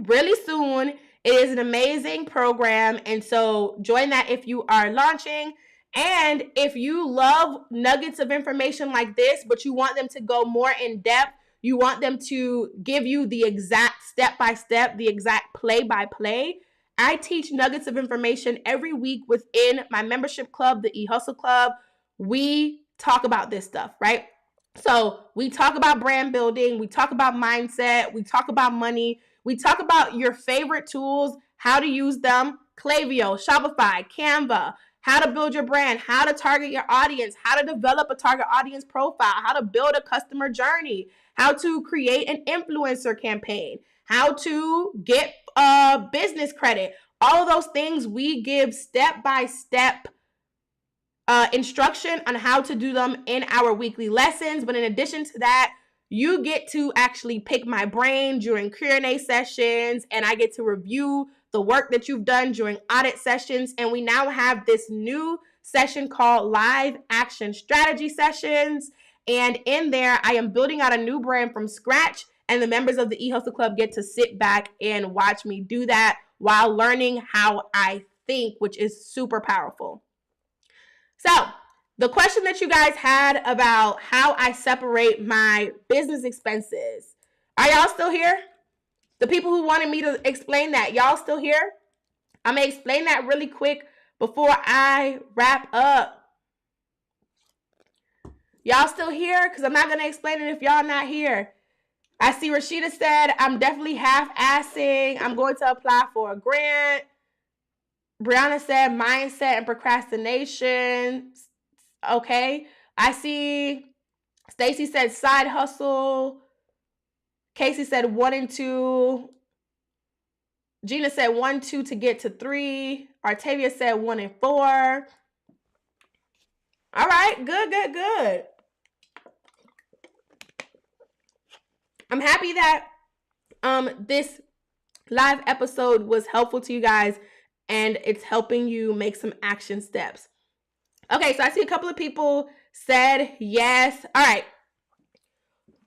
really soon. It is an amazing program, and so join that if you are launching. And if you love nuggets of information like this, but you want them to go more in depth, you want them to give you the exact step-by-step, the exact play-by-play, I teach nuggets of information every week within my membership club, the eHustle Club. We talk about this stuff, right? So we talk about brand building, we talk about mindset, we talk about money, we talk about your favorite tools, how to use them, Klaviyo, Shopify, Canva, how to build your brand, how to target your audience, how to develop a target audience profile, how to build a customer journey, how to create an influencer campaign, how to get business credit. All of those things we give step-by-step instruction on how to do them in our weekly lessons. But in addition to that, you get to actually pick my brain during Q&A sessions, and I get to review the work that you've done during audit sessions. And we now have this new session called Live Action Strategy Sessions. And in there, I am building out a new brand from scratch, and the members of the eHustle Club get to sit back and watch me do that while learning how I think, which is super powerful. So the question that you guys had about how I separate my business expenses, are y'all still here? The people who wanted me to explain that, y'all still here? I'm going to explain that really quick before I wrap up. Y'all still here? Because I'm not going to explain it if y'all not here. I see Rashida said, I'm definitely half-assing. I'm going to apply for a grant. Brianna said, mindset and procrastination. Okay. I see Stacy said, side hustle. Casey said 1 and 2. Gina said 1, 2 to get to 3. Artavia said 1 and 4. All right. Good. I'm happy that this live episode was helpful to you guys, and it's helping you make some action steps. Okay, so I see a couple of people said yes. All right.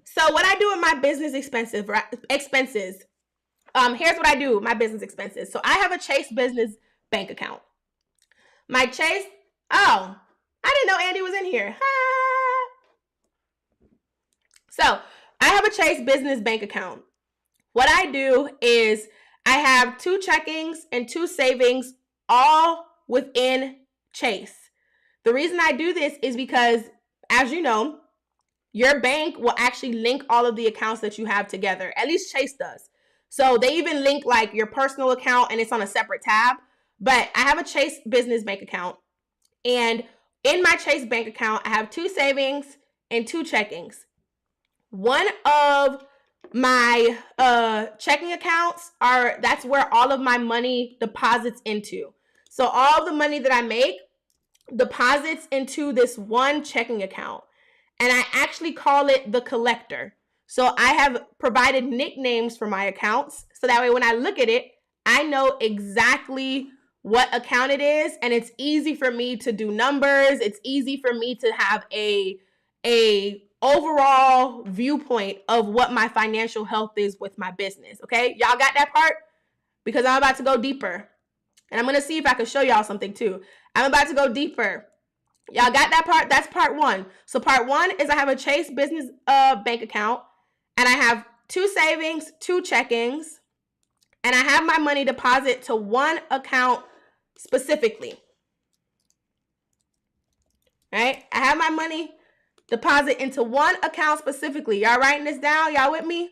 So what I do with my business expenses, here's what I do with my business expenses. So I have a Chase business bank account. My Chase, I didn't know Andy was in here. So I have a Chase business bank account. What I do is I have 2 checkings and 2 savings all within Chase. The reason I do this is because, as you know, your bank will actually link all of the accounts that you have together. At least Chase does. So they even link like your personal account, and it's on a separate tab. But I have a Chase business bank account. And in my Chase bank account, I have 2 savings and 2 checkings. One of my checking accounts that's where all of my money deposits into. So all the money that I make deposits into this one checking account, and I actually call it the collector. So I have provided nicknames for my accounts, so that way when I look at it, I know exactly what account it is, and it's easy for me to do numbers. It's easy for me to have a overall viewpoint of what my financial health is with my business. Okay, y'all got that part? Because I'm about to go deeper, and I'm going to see if I can show y'all something too. I'm about to go deeper. Y'all got that part? That's part 1. So part 1 is I have a Chase business bank account, and I have 2 savings, 2 checkings, and I have my money deposit to one account specifically. Right? I have my money deposit into one account specifically. Y'all writing this down? Y'all with me?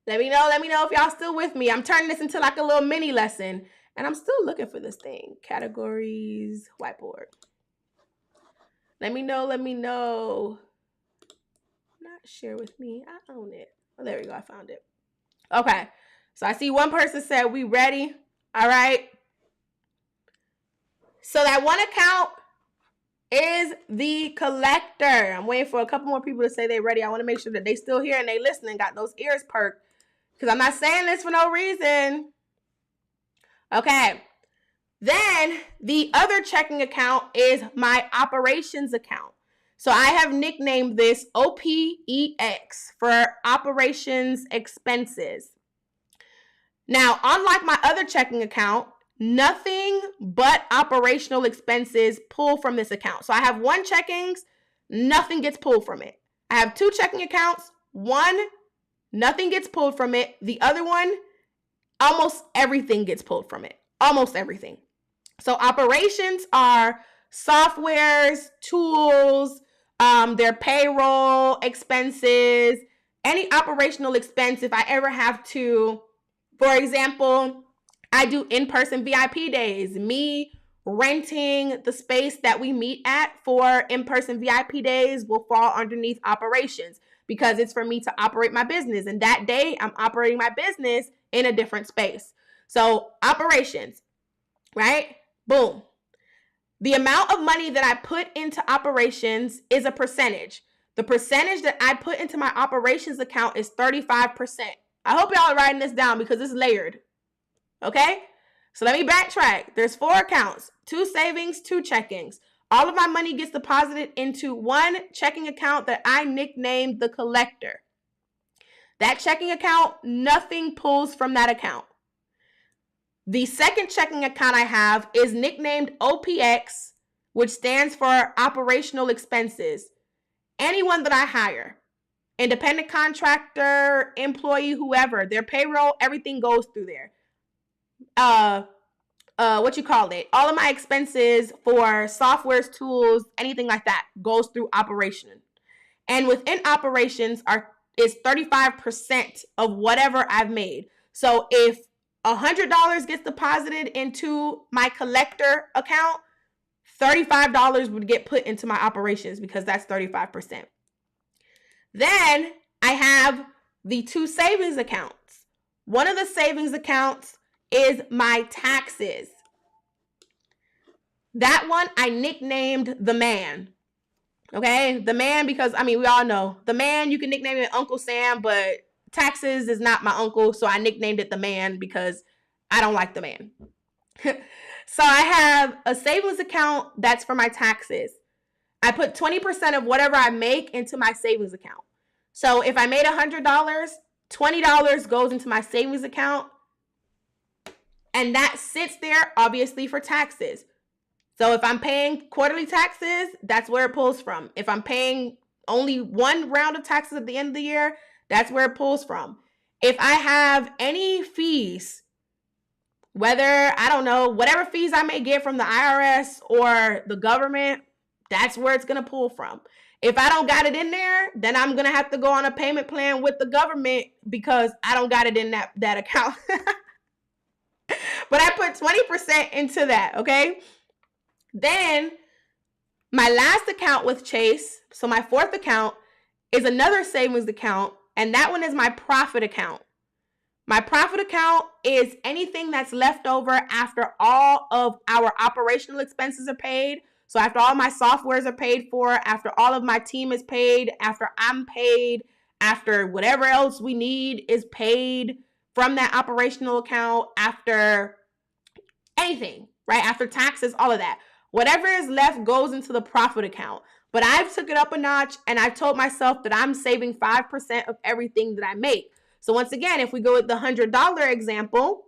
Let me know if y'all still with me. I'm turning this into like a little mini lesson, and I'm still looking for this thing. Categories, whiteboard. Let me know. Not share with me. I own it. Oh, there we go. I found it. Okay. So I see one person said we ready. All right. So that one account is the collector. I'm waiting for a couple more people to say they're ready. I want to make sure that they still here and they listening, got those ears perked. Because I'm not saying this for no reason. Okay. Then the other checking account is my operations account. So I have nicknamed this OPEX for operations expenses. Now, unlike my other checking account, nothing but operational expenses pull from this account. So I have one checkings, nothing gets pulled from it. I have two checking accounts, one, nothing gets pulled from it. The other one, almost everything gets pulled from it. Almost everything. So operations are softwares, tools, their payroll expenses, any operational expense. If I ever have to, for example, I do in-person VIP days. Me renting the space that we meet at for in-person VIP days will fall underneath operations because it's for me to operate my business. And that day, I'm operating my business in a different space. So operations, right? Boom. The amount of money that I put into operations is a percentage. The percentage that I put into my operations account is 35%. I hope y'all are writing this down because it's layered. Okay? So let me backtrack. There's 4 accounts, 2 savings, 2 checkings. All of my money gets deposited into one checking account that I nicknamed the collector. That checking account, nothing pulls from that account. The second checking account I have is nicknamed OPX, which stands for operational expenses. Anyone that I hire, independent contractor, employee, whoever, their payroll, everything goes through there. What you call it? All of my expenses for softwares, tools, anything like that goes through operation. And within operations is 35% of whatever I've made. So if $100 gets deposited into my collector account, $35 would get put into my operations because that's 35%. Then I have the 2 savings accounts. One of the savings accounts is my taxes. That one I nicknamed the man. Okay, the man because, we all know the man, you can nickname it Uncle Sam, but taxes is not my uncle, so I nicknamed it the man because I don't like the man. So I have a savings account that's for my taxes. I put 20% of whatever I make into my savings account. So if I made $100, $20 goes into my savings account, and that sits there obviously for taxes. So if I'm paying quarterly taxes, that's where it pulls from. If I'm paying only one round of taxes at the end of the year, that's where it pulls from. If I have any fees, whether, I don't know, whatever fees I may get from the IRS or the government, that's where it's going to pull from. If I don't got it in there, then I'm going to have to go on a payment plan with the government because I don't got it in that account. But I put 20% into that, okay? Then my last account with Chase, so my 4th account, is another savings account, and that one is my profit account. My profit account is anything that's left over after all of our operational expenses are paid. So after all my softwares are paid for, after all of my team is paid, after I'm paid, after whatever else we need is paid from that operational account, after anything, right? After taxes, all of that. Whatever is left goes into the profit account. But I've took it up a notch and I've told myself that I'm saving 5% of everything that I make. So once again, if we go with the $100 example,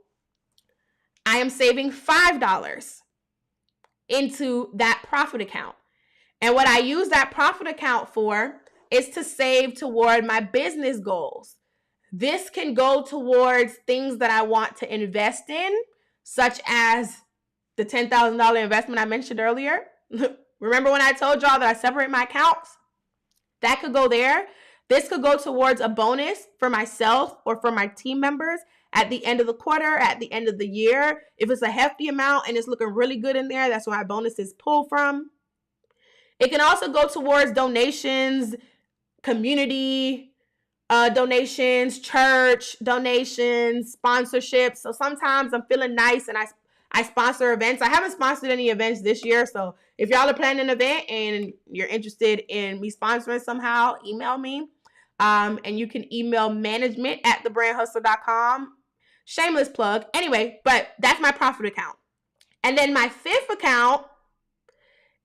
I am saving $5 into that profit account. And what I use that profit account for is to save toward my business goals. This can go towards things that I want to invest in, such as the $10,000 investment I mentioned earlier. Remember when I told y'all that I separate my accounts? That could go there. This could go towards a bonus for myself or for my team members at the end of the quarter, at the end of the year. If it's a hefty amount and it's looking really good in there, that's where my bonuses pull from. It can also go towards donations, community donations, church donations, sponsorships. So sometimes I'm feeling nice and I sponsor events. I haven't sponsored any events this year. So if y'all are planning an event and you're interested in me sponsoring somehow, email me. And you can email management@thebrandhustler.com. Shameless plug. Anyway, but that's my profit account. And then my fifth account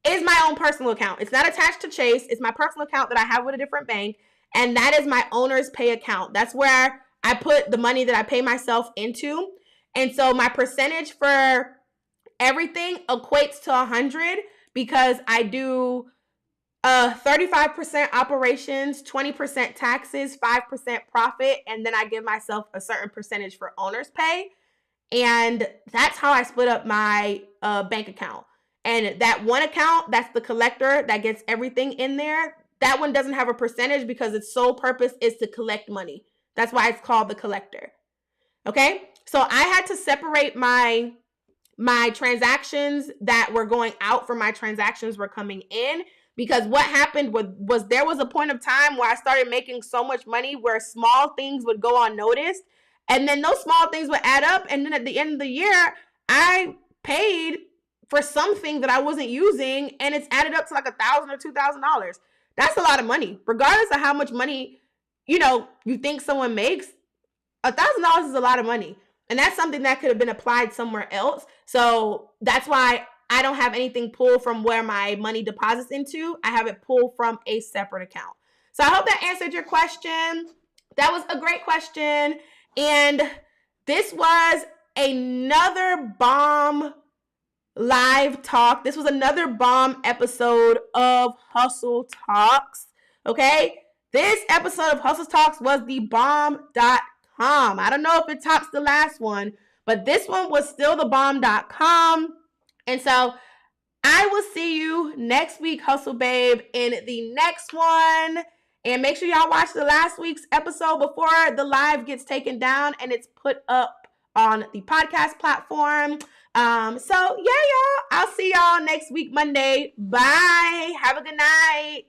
is my own personal account. It's not attached to Chase. It's my personal account that I have with a different bank. And that is my owner's pay account. That's where I put the money that I pay myself into. And so my percentage for everything equates to 100 because I do 35% operations, 20% taxes, 5% profit, and then I give myself a certain percentage for owner's pay. And that's how I split up my bank account. And that one account, that's the collector that gets everything in there. That one doesn't have a percentage because its sole purpose is to collect money. That's why it's called the collector. Okay? So I had to separate my transactions that were going out from my transactions were coming in, because what happened was there was a point of time where I started making so much money where small things would go unnoticed, and then those small things would add up, and then at the end of the year I paid for something that I wasn't using, and it's added up to like $1,000 or $2,000. That's a lot of money, regardless of how much money you think someone makes. $1,000 is a lot of money. And that's something that could have been applied somewhere else. So that's why I don't have anything pulled from where my money deposits into. I have it pulled from a separate account. So I hope that answered your question. That was a great question. And this was another bomb live talk. This was another bomb episode of Hustle Talks. Okay? This episode of Hustle Talks was the bomb.com. I don't know if it tops the last one, but this one was still the bomb.com. And so I will see you next week, Hustle Babe, in the next one. And make sure y'all watch the last week's episode before the live gets taken down and it's put up on the podcast platform. So yeah, y'all, I'll see y'all next week, Monday. Bye. Have a good night.